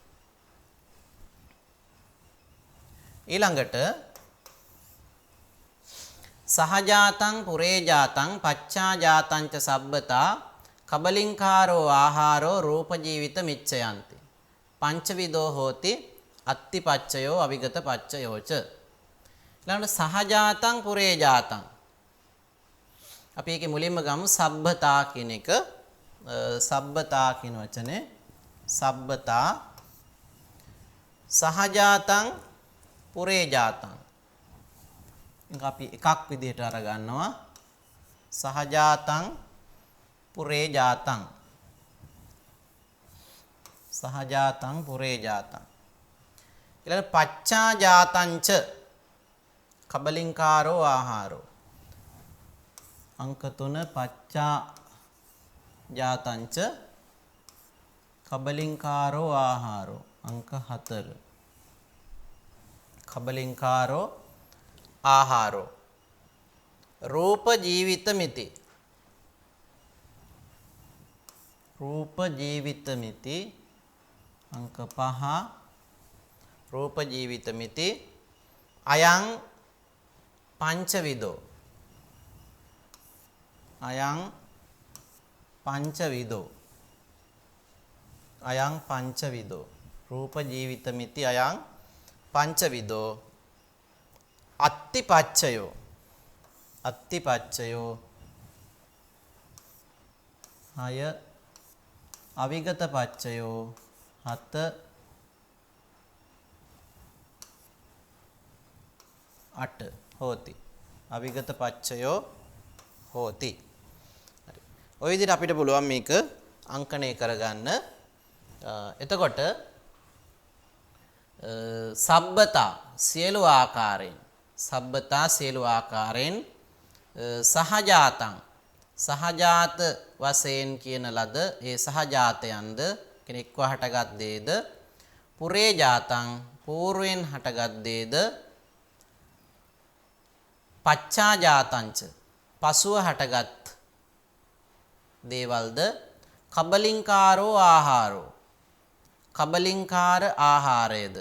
ඊළඟට සහජාතං පුරේජාතං පච්චාජාතං ච සබ්බතා කබලින්කාරෝ ආහාරෝ රූප ජීවිත මිච්ඡයන්ති පංචවිදෝ හෝති අත්තිපච්චයෝ අවිගත පච්චයෝච. ඊළඟට සහජාතං පුරේජාතං අපි ඒකේ මුලින්ම ගමු සබ්බතා කියන එක. සබ්බතා කියන වචනේ සබ්බතා සහජාතං පුරේජාතං අපි එකක් විදිහට අරගන්නවා සහජාතං පුරේජාතං සහජාතං පුරේජාතං. ඊළඟ පච්චාජාතංච කබලින්කාරෝ ආහාරෝ අංක 3 පච්චාජාතංච කබලින්කාරෝ ආහාරෝ අංක 4 කබලින්කාරෝ ආහාරෝ රූප ජීවිත මිති රූප ජීවිත මිති අංක 5 රූප ජීවිත මිති අයං පංචවිදෝ අයං පංචවිදෝ අයං පංචවිදෝ රූප ජීවිත මිති අයං පංචවිදෝ අත්තිපච්චයෝ අත්තිපච්චයෝ හය අවිගත පච්චයෝ හත අට හෝති අවිගත පච්චයෝ හෝති. හරි. ඔය විදිහට අපිට පුළුවන් මේක අංකණය කරගන්න. එතකොට සබ්බතා සියලු ආකාරයෙන් සබ්බතා සියලු ආකාරයෙන් සහජාතං සහජාත වශයෙන් කියන ලද ඒ සහජාතයන්ද කෙනෙක්ව හටගත් දේද පුරේජාතං పూర్වෙන් හටගත් දේද පච්චාජාතංච පසුව හටගත් දේවල්ද කබලින්කාරෝ ආහාරෝ කබලින්කාර ආහාරයද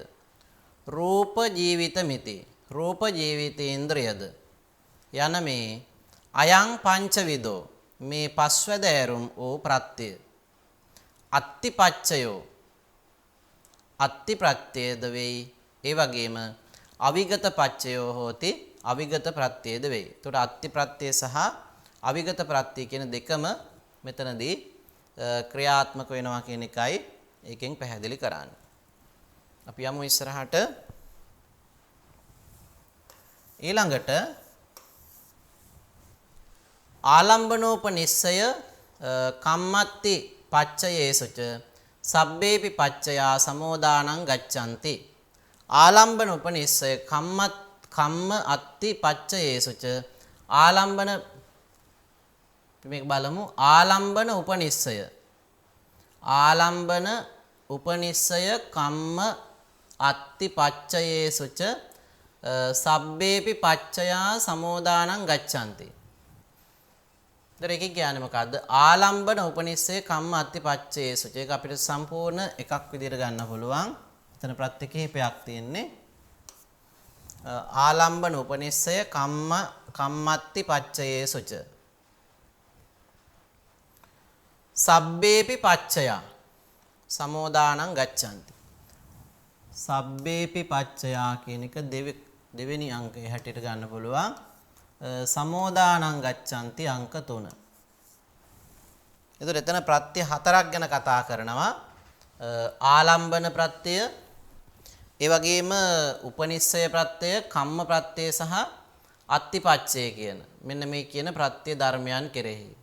රූප ජීවිත මිති රූප ජීවිතේන්ද්‍රයද යන මේ අයං පංචවිදෝ මේ පස්වැදෑරුම් වූ ප්‍රත්‍ය අත්තිපච්චයෝ අත්ති ප්‍රත්‍යයද වෙයි. ඒ වගේම අවිගත පච්චයෝ හෝති අවිගත ප්‍රත්‍යයද වෙයි. එතකොට අත්ති ප්‍රත්‍ය සහ අවිගත ප්‍රත්‍ය කියන දෙකම මෙතනදී ක්‍රියාත්මක වෙනවා කියන එකයි ඒකෙන් පැහැදිලි කරන්නේ. අපි යමු ඉස්සරහට. ඊළඟට ආලම්බනෝපනිස්සය කම්මත්ති පච්චයේසුච සබ්බේපි පච්චයා සමෝදානං ගච්ඡanti. ආලම්බන උපනිස්සය කම්ම අත්ති පච්චයේසුච ආලම්බන මේක බලමු. ආලම්බන උපනිස්සය ආලම්බන උපනිස්සය කම්ම අත්ති පච්චයේසුච සබ්බේපි පච්චයා සමෝදානං ගච්ඡanti. ඒතර එකක් කියන්නේ මොකද්ද? ආලම්බන උපනිස්සේ කම්ම අත්ති පච්චයේසුච. ඒක අපිට සම්පූර්ණ එකක් විදිහට ගන්න පුළුවන්. එතන ප්‍රත්‍ය කිහිපයක් තියෙන්නේ. ආලම්බන උපනිස්සය කම්මත්ති පච්චයේසුච. සබ්බේපි පච්චයා සමෝදානං ගච්ඡanti. සබ්බේපි පච්චයා කියන එක දෙවෙනි අංකයේ හැටියට ගන්න පුළුවන්. සමෝදානං ගච්ඡanti අංක 3. එතකොට එතන ප්‍රත්‍ය හතරක් ගැන කතා කරනවා. ආලම්බන ප්‍රත්‍යය, ඒ වගේම උපනිස්සය ප්‍රත්‍යය, කම්ම ප්‍රත්‍යය සහ අත්තිපච්චය කියන මෙන්න මේ කියන ප්‍රත්‍ය ධර්මයන් කෙරෙහි.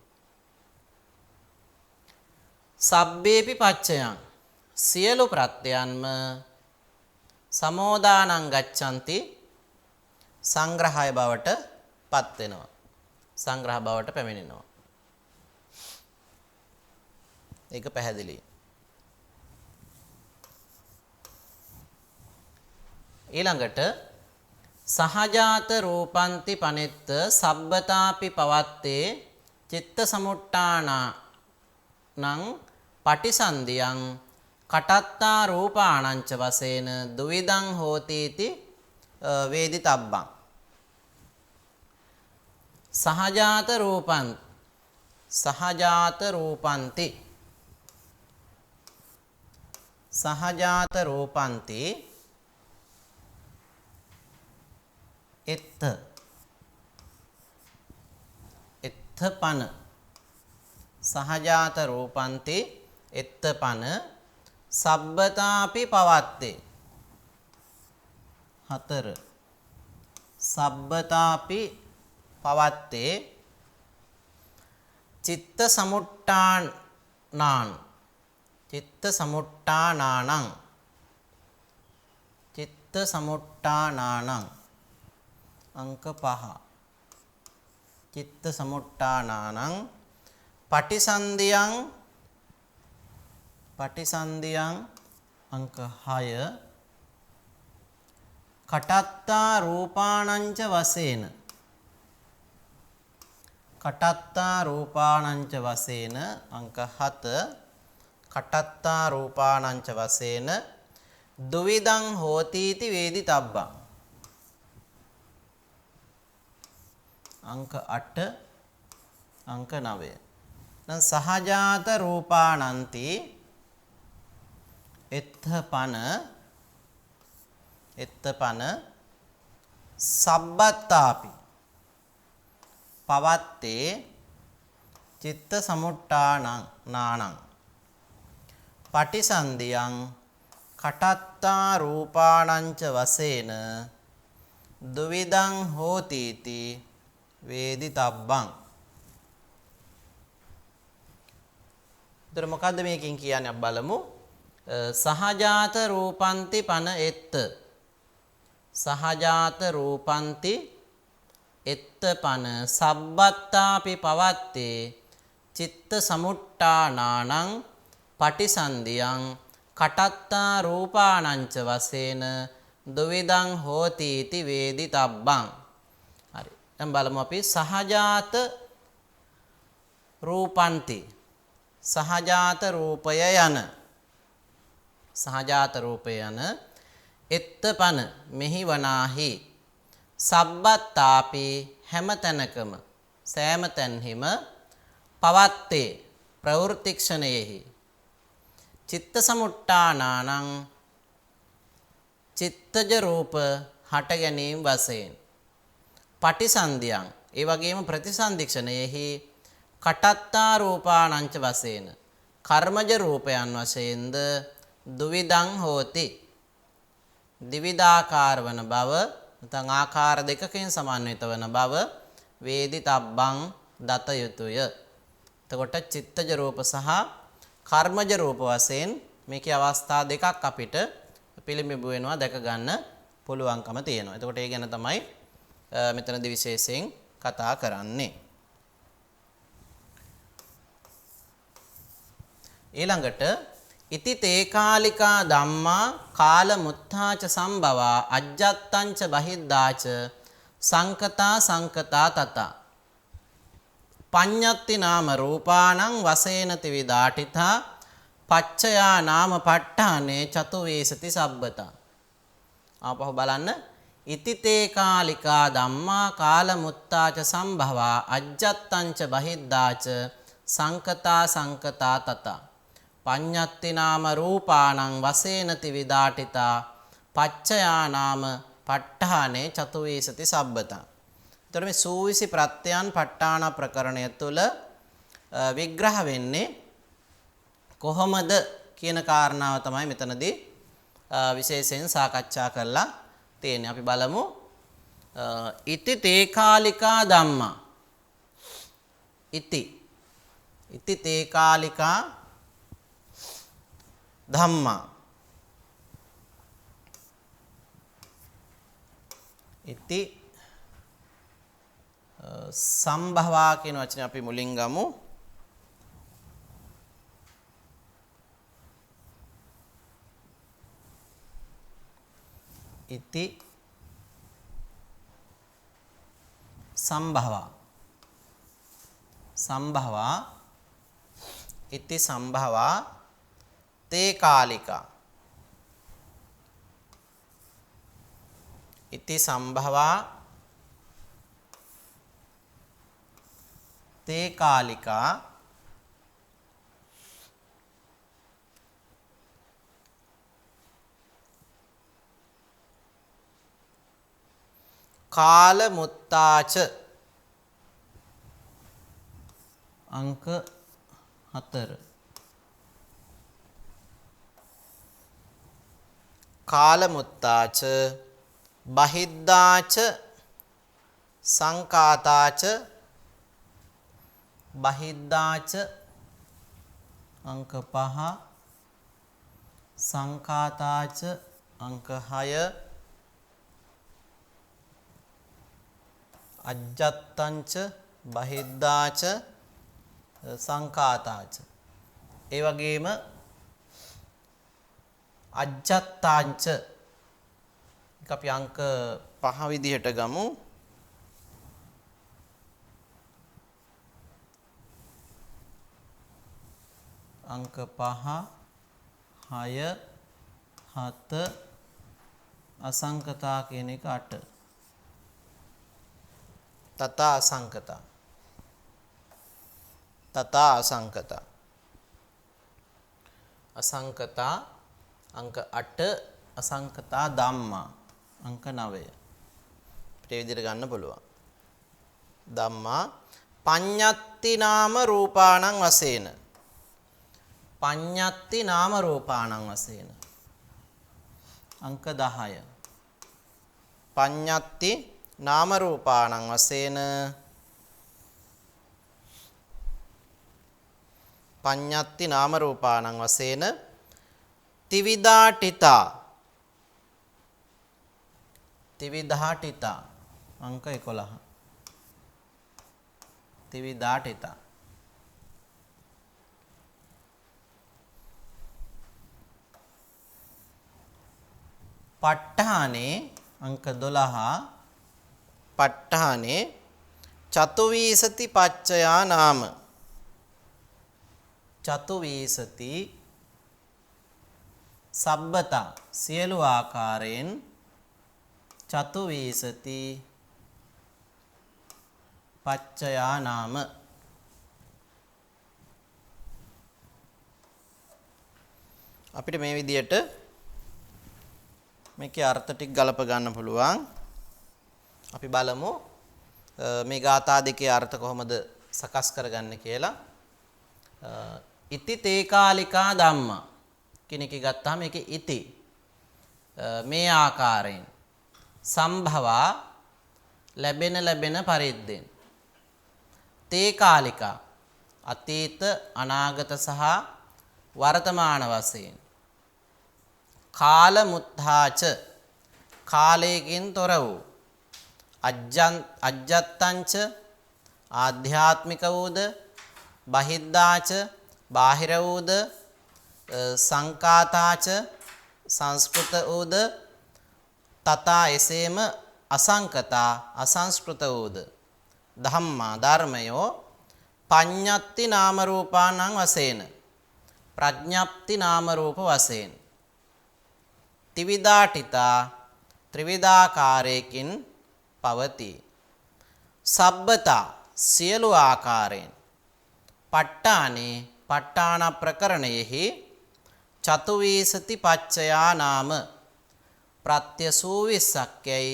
සබ්බේපි පච්චයන් සියලු ප්‍රත්‍යයන්ම සමෝදානං ගච්ඡanti සංග්‍රහය බවට පත් වෙනවා. සංග්‍රහ බවට පැමිණෙනවා. ඒක පැහැදිලි. ඊළඟට සහජාත රූපන්ති පනෙත්ත සබ්බතාපි පවත්තේ චිත්ත සමුට්ඨානං පටිසන්ධියං කටත්තා රූපාණංච වශයෙන් දුවිදං හෝති इति වේදිතබ්බං. සහජාත රූපන්ති එත්ත පන සහජාත රූපන්ති එත්ත පන සබ්බතාපි පවත්තේ 4 සබ්බතාපි පවත්තේ චිත්ත සමුට්ඨානාං අංක 5 චිත්ත සමුට්ඨානාං පටිසන්ධියං අංක 6 කටත්තා රූපාණංච වශයෙන් අංක 7 කටත්තා රූපාණංච වශයෙන් දුවිදං හෝති इति වේදිතබ්බං. අංක 8 අංක 9. දැන් සහජාත රූපාණන්ති එත්ත පන සබ්බත්තාපි පවත්තේ චිත්ත සමුට්ඨානාං පටිසන්ධියං කටත්තා රූපාණංච වශයෙන් දුවිදං හෝති इति වේදිතබ්බං. එතකොට මොකද්ද මේකෙන් කියන්නේ අපි බලමු. සහජාත රූපන්ති පන එත්ත. සහජාත රූපන්ති එත්ත පන සබ්බත්තාපි පවත්තේ චිත්ත සමුට්ඨානානං පටිසන්ධියං කටත්තා රූපාණංච වශයෙන් දුවිදං හෝති इति වේදිතබ්බං. හරි. දැන් බලමු අපි සහජාත රූපන්ති සහජාත රූපය යන එත්ත පන මෙහි වනාහි සබ්බත්තාපි හැම තැනකම සෑම තැන්හිම පවත්තේ ප්‍රවෘත්තික්ෂණයෙහි චිත්ත සමුට්ඨානානං චිත්තජ රූප හට ගැනීම වශයෙන් පටිසන්ධියං ඒ වගේම ප්‍රතිසන්දික්ෂණයෙහි කටත්තා රූපාණංච වශයෙන් කර්මජ රූපයන් වශයෙන්ද දුවිදං හෝති දිවිදාකාර වන බව නැත්නම් ආකාර දෙකකින් සමන්විත වන බව වේදිතබ්බං දත යුතුය. එතකොට චිත්තජ රූප සහ කර්මජ රූප වශයෙන් මේකේ අවස්ථා දෙකක් අපිට පිළිඹු වෙනවා දැක ගන්න පුළුවන්කම තියෙනවා. එතකොට ඒ ගැන තමයි මෙතනදී විශේෂයෙන් කතා කරන්නේ. ඊළඟට ඉති තේකාලිකා ධම්මා කාල මුත්තාච සම්භවා අජ්ජත්තංච බහිද්දාච සංකතා සංකතා තත පඤ්ඤත්ති නාම රූපාණං වසේනති විදාටිතා පච්චයා නාම ප ဋ ානේ චතුවේසති සබ්බතා. ආපහු බලන්න. ඉති තේකාලිකා ධම්මා කාල මුත්තාච සම්භවා අජ්ජත්තංච බහිද්දාච සංකතා සංකතා තත පඤ්ඤත්ති නාම රූපාණං වසේනති විදාටිතා පච්චයා නාම ප ဋ ානේ චතුවේසති සබ්බතා. එතකොට මේ සූවිසි ප්‍රත්‍යයන් ප ဋ ාණ ප්‍රකරණය තුළ විග්‍රහ වෙන්නේ කොහොමද කියන කාරණාව තමයි මෙතනදී විශේෂයෙන් සාකච්ඡා කරලා තියෙන්නේ. අපි බලමු. ඉති තේකාලිකා ධම්මා. ඉති තේකාලිකා ධම්මා. ඉති සම්භවා කියන වචනේ අපි මුලින් ගමු. ඉති සම්භවා. සම්භවා ඉති සම්භවා තේකාලිකා. ඉති සම්භවා තේකාලිකා කාල මුත්තාච අංක 4 කාල මුත්තාච බහිද්දාච සංකාතාච බහිද්දාච අංක 5 සංකාතාච අංක 6 අජ්ජත්තංච බහිද්දාච සංකාතාච. ඒ වගේම අජ්ජත්තාංච අපි අංක 5 විදිහට ගමු. අංක 5 6 7 අසංකතා කියන එක 8 තථා අසංකතා. තථා අසංකතා. අසංකතා අංක 8 අසංකතා ධම්මා අංක 9. අපිට විදිහට ගන්න පුළුවන්. ධම්මා පඤ්ඤත්ති නාම රූපාණං වශයෙන්. පඤ්ඤත්ති නාම රූපාණං වශයෙන්. අංක 10. පඤ්ඤත්ති නාම රූපාණං වශයෙන්. පඤ්ඤත්ති නාම රූපාණං වශයෙන් ත්‍රිවිධාටිතා. ත්‍රිවිධාටිතා අංක 11. ත්‍රිවිධාටිතා. ප ဋ ානේ අංක 12. ප ဋ ානේ චතුවීසති පච්චයා නාම. චතුවීසති සබ්බතා සියලු ආකාරයෙන් චතුවීසති පච්චයා නාම. අපිට මේ විදියට මේකේ අර්ථ ටික ගලප ගන්න පුළුවන්. අපි බලමු මේ ගාථා දෙකේ අර්ථ කොහොමද සකස් කරගන්නේ කියලා. ඉති තේකාලිකා ධම්මා කියන එක ගත්තාම මේකේ ඉති මේ ආකාරයෙන් සම්භවා ලැබෙන පරිද්දෙන් තේකාලිකා අතීත අනාගත සහ වර්තමාන වශයෙන් කාල මුත්තාච කාලයකින් තොර වූ අජ්ජත්තංච ආධ්‍යාත්මික වූද බහිද්දාච බාහිර වූද සංකාතාච සංස්කෘත ඌද තථා එසේම අසංකතා අසංස්කෘත ඌද ධම්මා ධර්මයෝ පඤ්ඤත්ති නාම රූපානං වශයෙන් ප්‍රඥප්ති නාම රූප වශයෙන් ත්‍රිවිධාටිතා ත්‍රිවිධාකාරයකින් පවතී. සබ්බතා සියලු ආකාරයෙන් ප ဋ ානේ ප ဋ ාණ ප්‍රකරණයෙහි චතුවීසති පච්චයා නාම ප්‍රත්‍ය 24ක්යයි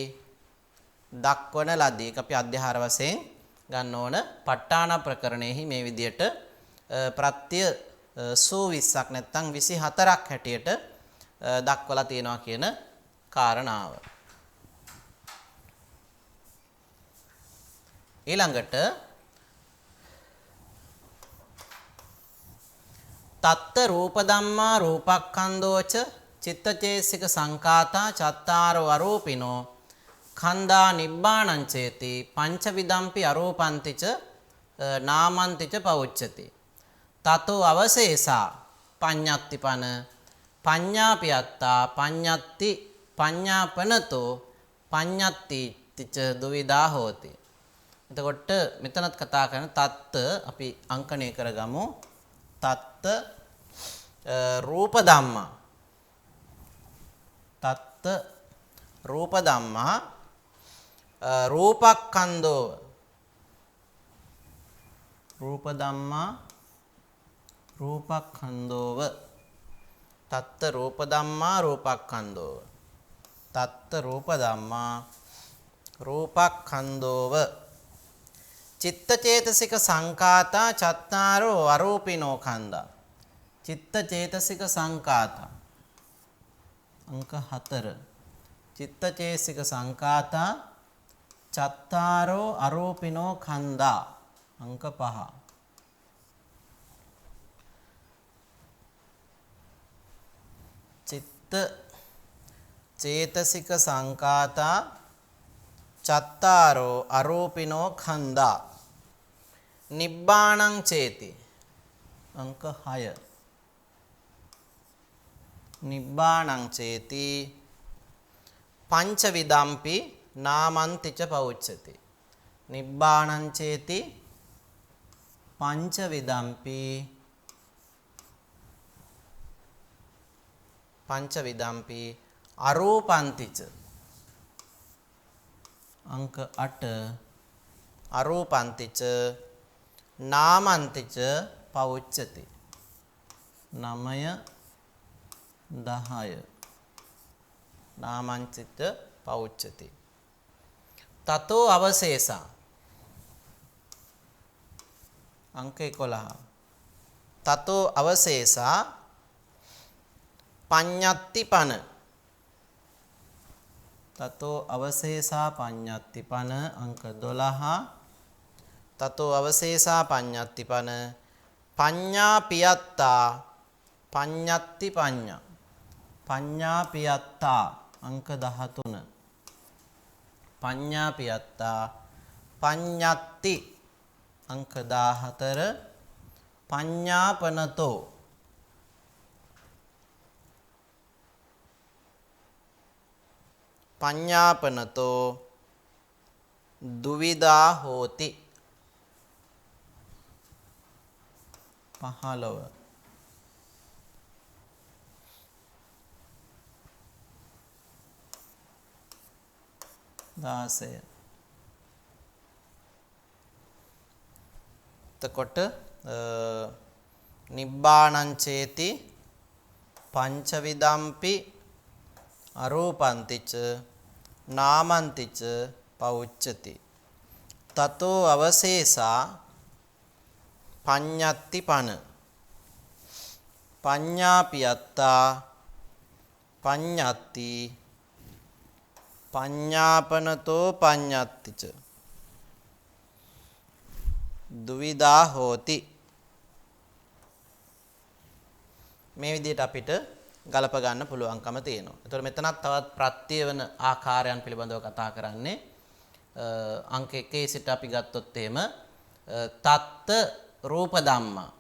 දක්වන ලදී. අපි අධ්‍යාහාර වශයෙන් ගන්න ඕන ප ဋ ාණ ප්‍රකරණයෙහි මේ විදියට ප්‍රත්‍ය 24ක් නැත්නම් 24ක් හැටියට දක්වලා තියෙනවා කියන කාරණාව. ඊළඟට තත්ත රූප ධම්මා රූපක්ඛන්தோච චිත්තචේසික සංකාතා චත්තාරෝ අරූපිනෝ khanda නිබ්බාණං චේති පංචවිදම්පි අරූපන්තිච නාමන්තිච පවුච්චති තතෝ අවශේෂා පඤ්ඤත්තිපන පඤ්ඤාපියත්තා පඤ්ඤත්ති පඤ්ඤාපනතෝ පඤ්ඤත්තිච දුවිදා හෝති. එතකොට මෙතනත් කතා කරන තත්ත අපි අංකණය කරගමු. තත්ත රූප ධම්මා තත්ත රූප ධම්මා රූපක්ඛන්தோ රූප ධම්මා රූපක්ඛන්தோව තත්ත රූප ධම්මා රූපක්ඛන්தோව තත්ත රූප ධම්මා රූපක්ඛන්தோව චිත්තචේතසික සංකාතා චත්තාරෝ අරූපිනෝ khanda චිත්තචේතසික සංකාතා අංක 4 චිත්තචේතසික සංකාතා චත්තාරෝ අරූපිනෝ khanda අංක 5 චිත්ත චේතසික සංකාතා චත්තාරෝ අරූපිනෝ khanda නිබ්බාණං චේති අංක 6 නිබ්බාණං චේති පංචවිදම්පි නාමන්තිච පවුච්චති නිබ්බාණං චේති පංචවිදම්පි පංචවිදම්පි අරූපන්තිච අංක 8 අරූපන්තිච නාමන්තිච පවුච්චති 9 10 නාමන්තිච පවුච්චති තතෝ අවශේෂා අංක 11 තතෝ අවශේෂා පඤ්ඤත්තිපන තතෝ අවශේෂා පඤ්ඤත්තිපන අංක 12 තතෝ අවශේෂා පඤ්ඤත්තිපන පඤ්ඤාපියත්තා පඤ්ඤත්ති පඤ්ඤා පඤ්ඤාපියත්තා අංක 13 පඤ්ඤාපියත්තා පඤ්ඤත්ති අංක 14 පඤ්ඤාපනතෝ පඤ්ඤාපනතෝ දුවිදා හෝති 15 16 එතකොට නිබ්බාණං චේති පංචවිදම්පි අරූපන්තිච නාමන්තිච පවුච්චති තතෝ අවශේෂා පඤ්ඤත්තිපන පඤ්ඤාපියත්තා පඤ්ඤත්ති පඤ්ඤාපනතෝ පඤ්ඤත්තිච දුවිදා හෝති. මේ විදිහට අපිට ගලප ගන්න පුළුවන්කම තියෙනවා. එතකොට මෙතනත් තවත් ප්‍රත්‍ය වෙන ආකාරයන් පිළිබඳව කතා කරන්නේ. අංක 1 සිට අපි ගත්තොත් එහෙම තත්ත රූප ධම්මා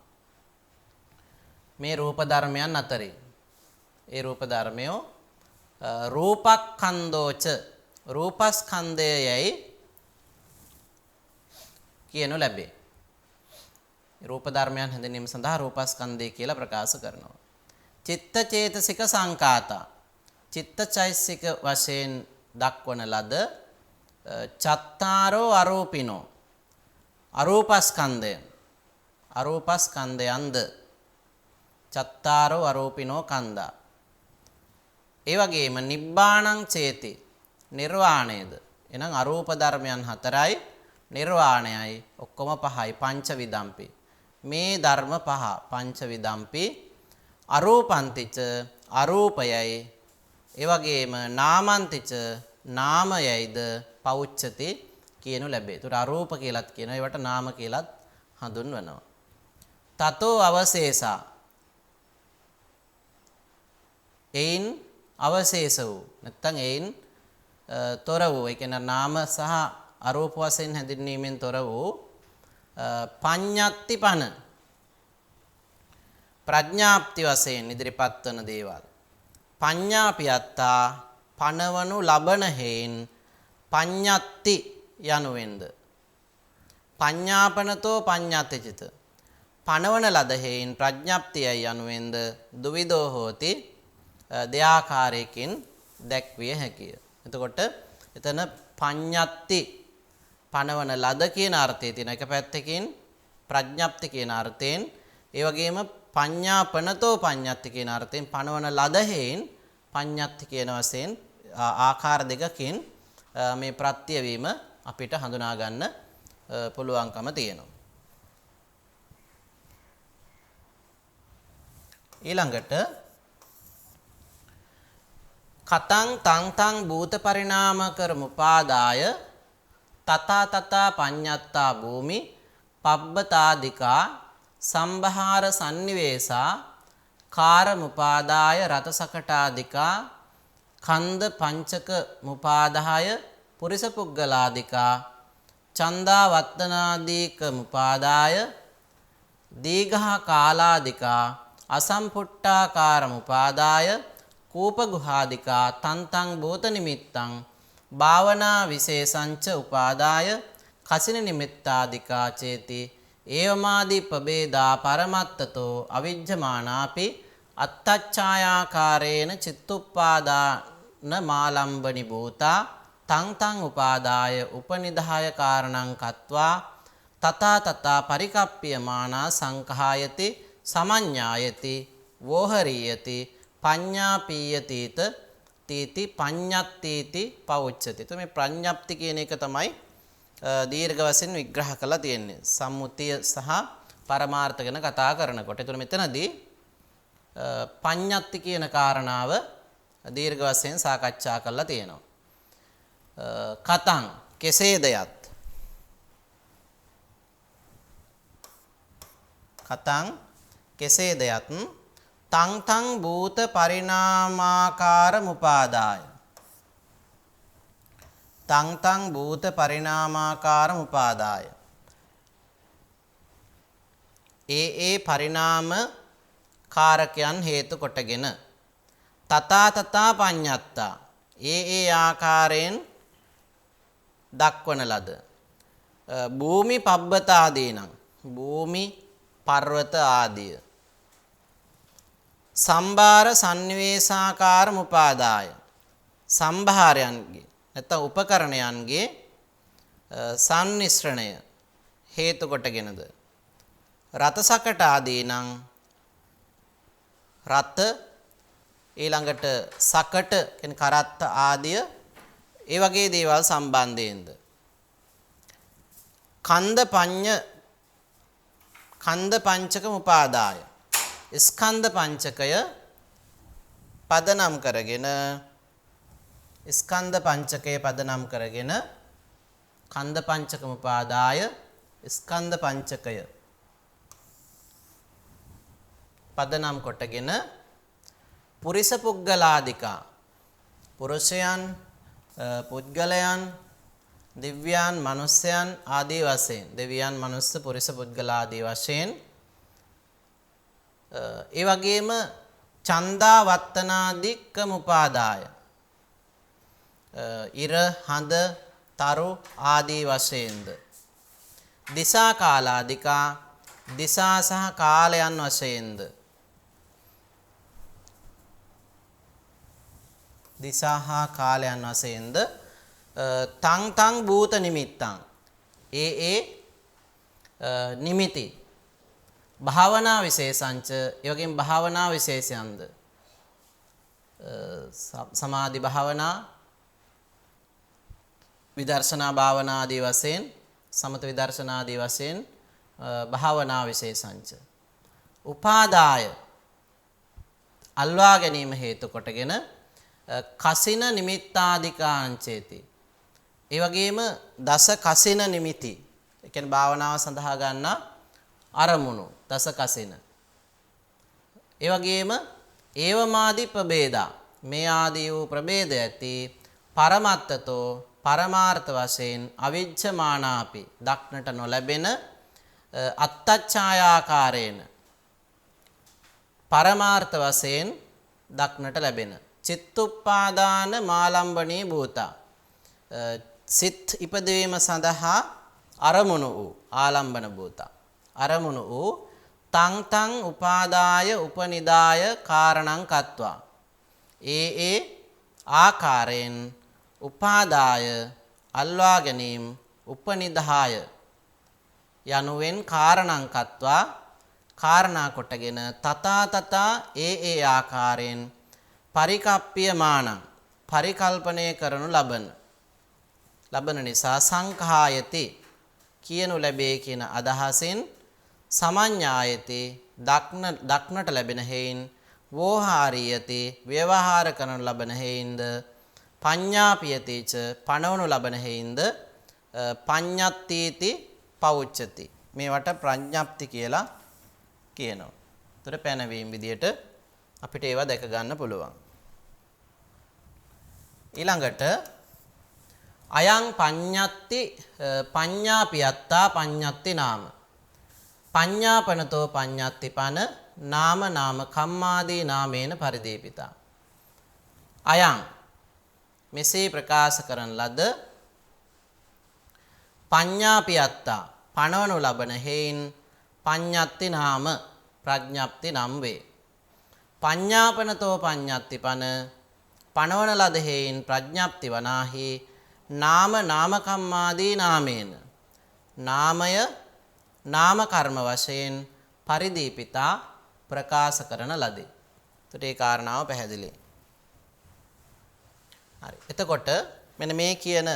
මේ රූප ධර්මයන් අතරින්. ඒ රූප ධර්මයෝ රූපක්ඛන්தோච රූපස්කන්ධයයි කියනු ලැබේ. රූප ධර්මයන් හැඳින්වීම සඳහා රූපස්කන්ධය කියලා ප්‍රකාශ කරනවා. චිත්ත චේතසික සංකාතා චිත්තචෛසික වශයෙන් දක්වන ලද චත්තාරෝ අරූපිනෝ අරූපස්කන්ධයන්ද චත්තාරෝ අරූපිනෝ කන්දා. ඒ වගේම නිබ්බාණං චේති නිර්වාණයද. එහෙනම් අරූප ධර්මයන් හතරයි නිර්වාණයයි ඔක්කොම පහයි පංච විදම්පි. මේ ධර්ම පහ පංච විදම්පි අරූපන්තිච අරූපයයි ඒ වගේම නාමන්තිච නාමයයිද පෞච්ඡති කියනු ලැබේ. ඒතර අරූප කියලාත් කියනවා ඒවට නාම කියලාත් හඳුන්වනවා. තතෝ අවශේෂා එයින් අවශේෂ වූ නැත්නම් එයින් තොර වූ ඒ කියන්නේ නාම සහ අරූප වශයෙන් හැඳින්වීමෙන් තොර වූ පඤ්ඤාත්ති පන ප්‍රඥාප්ති වශයෙන් ඉදිරිපත් වන දේවල් පඤ්ඤාපියත්තා පනවනු ලබන හේන් පඤ්ඤාත්ති යනුවෙන්ද පඤ්ඤාපනතෝ පඤ්ඤාතිචිත පනවන ලද හේන් ප්‍රඥාප්තියයි යනුවෙන්ද දුවිදෝ හෝති දෙආකාරයකින් දැක්විය හැකිය. එතකොට එතන පඤ්ඤාත්ති පනවන ලද කියන අර්ථය තියෙන එක පැත්තකින් ප්‍රඥාප්ති කියන අර්ථයෙන් ඒ වගේම පඤ්ඤාපනතෝ පඤ්ඤාත්ති කියන අර්ථයෙන් පනවන ලද හේන් පඤ්ඤාත්ති කියන වශයෙන් ආකාර දෙකකින් මේ ප්‍රත්‍ය වීම අපිට හඳුනා ගන්න පුළුවන්කම තියෙනවා. ඊළඟට කතං තං තං භූත පරිණාම කරමුපාදාය තතා තතා පඤ්ඤත්තා භූමි පබ්බතාදිකා සම්භාර සන්නිවේසා කාරමුපාදාය රතසකටාදිකා කන්ද පංචක මුපාදාය පුරිස පුග්ගලාදිකා චන්දා වත්තනාදීක මුපාදාය දීඝා කාලාදිකා අසම්පුට්ටාකාර මුපාදාය කූප ගුහාදිකා තන්තං භූත නිමිත්තං භාවනා විශේෂංච උපාදාය කසින නිමිත්තාදිකා චේති ඒවමාදී පබේදා පරමත්තතෝ අවිජ්ජමානාපි අත්තච්ඡායාකාරේන චිත්තුප්පාදාන මාලම්බනි භූතා තං තං උපාදාය උපනිදාය කාරණං කତ୍වා තතා තතා පරිකප්පියමානා සංඛායති සමඤ්ඤායති වෝහරීයති පඤ්ඤාපීයතිත තීති පඤ්ඤත්තිති පෞච්ඡති. તો මේ ප්‍රඥප්ති කියන එක තමයි දීර්ඝ වශයෙන් විග්‍රහ කරලා තියෙන්නේ. සම්මුතිය සහ පරමාර්ථ ගැන කතා කරනකොට. ඒතර මෙතනදී පඤ්ඤත්ති කියන කාරණාව දීර්ඝ වශයෙන් සාකච්ඡා කරලා තියෙනවා. කතං කෙසේද යත් කතං කෙසේද යත් තං තං භූත පරිණාමාකාර මුපාදාය තං තං භූත පරිණාමාකාර මුපාදාය ඒ පරිණාම කාරකයන් හේතු කොටගෙන තතා තතා පඤ්ඤත්තා ඒ ආකාරයෙන් දක්වන ලද භූමි පබ්බතාදීනං භූමි පර්වත ආදිය සම්භාර සන්නිවේසාකාර මුපාදාය සම්භාරයන්ගේ නැත්නම් උපකරණයන්ගේ සම්නිස්රණය හේතු කොටගෙනද රතසකට ආදීනං රත ඊළඟට සකට කියන කරත්ත ආදිය ඒ වගේ දේවල් සම්බන්ධයෙන්ද කන්ද පංචක උපාදාය ස්කන්ධ පංචකය පදනම් කරගෙන ස්කන්ධ පංචකය පදනම් කරගෙන කන්ද පංචක උපාදාය ස්කන්ධ පංචකය පදනම් කොටගෙන පුරිස පුග්ගලාදිකා පුරුෂයන් පුද්ගලයන් දිව්‍යයන් මනුස්සයන් ආදී වශයෙන් දෙවියන් මනුස්ස පුරිස පුද්ගල ආදී වශයෙන් ඒ වගේම චන්දා වත්තනාදික්කම උපාදාය ඉර හඳ තරු ආදී වශයෙන්ද දිසා කාලාදිකා දිසා සහ කාලයන් වශයෙන්ද දිසා හා කාලයන් වශයෙන්ද තං තං භූත නිමිත්තං ඒ නිමිති භාවනා විශේෂංච ඒ වගේම භාවනා විශේෂයන්ද සමාධි භාවනා විදර්ශනා භාවනා ආදී වශයෙන් සමත විදර්ශනා ආදී වශයෙන් භාවනා විශේෂංච උපාදාය අල්වා ගැනීම හේතු කොටගෙන කසින නිමිත්තාදිකාංචේති ඒ වගේම දස කසින නිමිති ඒ කියන්නේ භාවනාව සඳහා ගන්නා අරමුණු දස කසින ඒ වගේම ඒවමාදි ප්‍රභේදා මේ ආදී වූ ප්‍රභේද ඇති පරමත්තතෝ පරමාර්ථ වශයෙන් අවිජ්ජමානාපි දක්නට නොලැබෙන අත්තච්ඡායාකාරේන පරමාර්ථ වශයෙන් දක්නට ලැබෙන චිත්තුප්පාදාන මාලම්බණී භූතා සිත් ඉපදවීම සඳහා අරමුණු වූ ආලම්බන භූතා අරමුණු වූ තං තං උපාදාය උපනිදාය කාරණං කତ୍වා ඒ ආකාරයෙන් උපාදාය අල්වා ගැනීම උපනිදාය යනුවෙන් කාරණං කତ୍වා කාරණා කොටගෙන තථා තථා ඒ ආකාරයෙන් පරිකප්පියමානං පරිකල්පනය කරනු ලබන නිසා සංඛායති කියනු ලැබේ කියන අදහසින් සමඤ්ඤායති දක්නට ලැබෙන හේයින් වෝහාරියති ව්‍යවහාර කරනු ලබන හේයින්ද පඤ්ඤාපියතිච පණවනු ලබන හේයින්ද පඤ්ඤත්තිති පෞච්චති මේවට ප්‍රඥප්ති කියලා කියනවා. ඒතර පැනවීම විදියට අපිට ඒවා දැක ගන්න පුළුවන්. ඊළඟට අයං පඤ්ඤත්ති පඤ්ඤාපියත්තා පඤ්ඤත්ති නාම පඤ්ඤාපනතෝ පඤ්ඤත්ති පන නාම නාම කම්මාදී නාමේන පරිදීපිතා අයං මෙසේ ප්‍රකාශ කරන ලද පඤ්ඤාපියත්තා පණවනු ලබන හේයින් පඤ්ඤත්ති නාම ප්‍රඥප්ති නම් වේ. පඤ්ඤාපනතෝ පඤ්ඤත්ති පන පණවන ලද හේයින් ප්‍රඥප්ති වනාහි නාම නාමකම්මාදී නාමේන නාමය නාම කර්ම වශයෙන් පරිදීපිතා ප්‍රකාශ කරන ලදී. එතකොට ඒ කාරණාව පැහැදිලි. හරි. එතකොට මෙන්න මේ කියන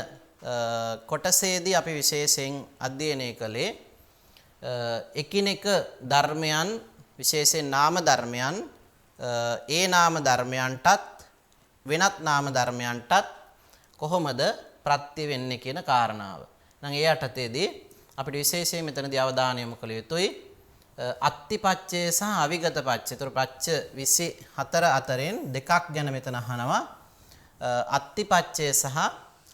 කොටසේදී අපි විශේෂයෙන් අධ්‍යයනය කළේ එකිනෙක ධර්මයන් විශේෂයෙන් නාම ධර්මයන් ඒ නාම ධර්මයන්ටත් වෙනත් නාම ධර්මයන්ටත් කොහොමද ප්‍රත්‍ය වෙන්නේ කියන කාරණාව. නම් ඒ යටතේදී අපිට විශේෂයෙන් මෙතනදී අවධානය යොමු කළ යුතුයි අත්තිපච්චය සහ අවිගත පච්චය. ඒතර පච්ච 24 අතරින් දෙකක් ගැන මෙතන අහනවා. අත්තිපච්චය සහ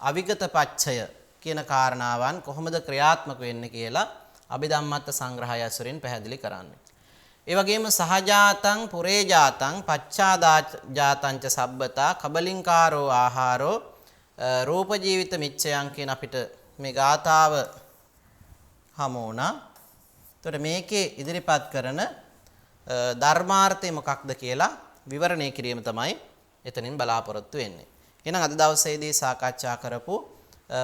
අවිගත පච්චය කියන කාරණාවන් කොහොමද ක්‍රියාත්මක වෙන්නේ කියලා අභිධම්මත්ත සංග්‍රහය ඇසුරින් පැහැදිලි කරන්නේ. ඒ වගේම සහජාතං පුරේජාතං පච්චාදාජාතං ච සබ්බතා කබලින්කාරෝ ආහාරෝ රූප ජීවිත මිච්ඡයන් කියන අපිට මේ ගාථාව හමු වුණා. එතකොට මේකේ ඉදිරිපත් කරන ධර්මාර්ථය මොකක්ද කියලා විවරණය කිරීම තමයි එතනින් බලාපොරොත්තු වෙන්නේ. එහෙනම් අද දවසේදී සාකච්ඡා කරපු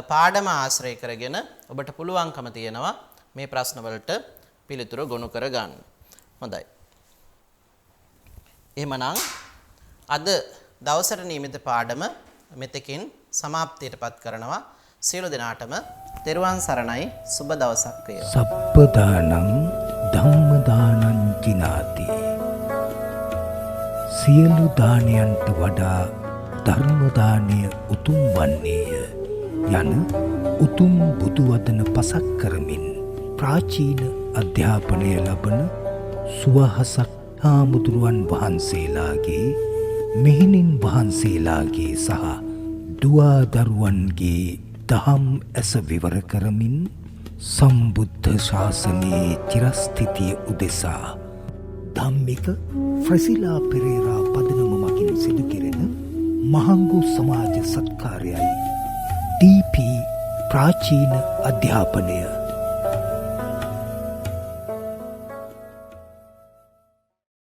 පාඩම ආශ්‍රය කරගෙන ඔබට පුළුවන්කම තියෙනවා මේ ප්‍රශ්න වලට පිළිතුරු ගොනු කර ගන්න. හොඳයි. එහෙමනම් අද දවසට නියමිත පාඩම මෙතකින් සමාප්තියටපත් කරනවා. සියලු දෙනාටම තෙරුවන් සරණයි, සුබ දවසක් වේවා. සප්පදානං ධම්මදානං ජිනාති. සියලු දානයන්ට වඩා ධර්ම දානය උතුම් වන්නේය යන උතුම් බුදු වදන පසක් කරමින් ප්‍රාචීන අධ්‍යාපනය ලබන සුවහසක් හාමුදුරුවන් වහන්සේලාගේ මෙහෙණින් වහන්සේලාගේ සහ දුවා දරුවන්ගේ දහම් ඇස විවර කරමින් සම්බුද්ධ ශාසනයේ චිරස්ථිතිය උදෙසා ධම්මික ෆ්‍රසිලා පෙරේරා පදනම මකින් සිදු කෙරෙන මහංගු සමාජ සත්කාරයයි DP ප්‍රාචීන අධ්‍යාපනය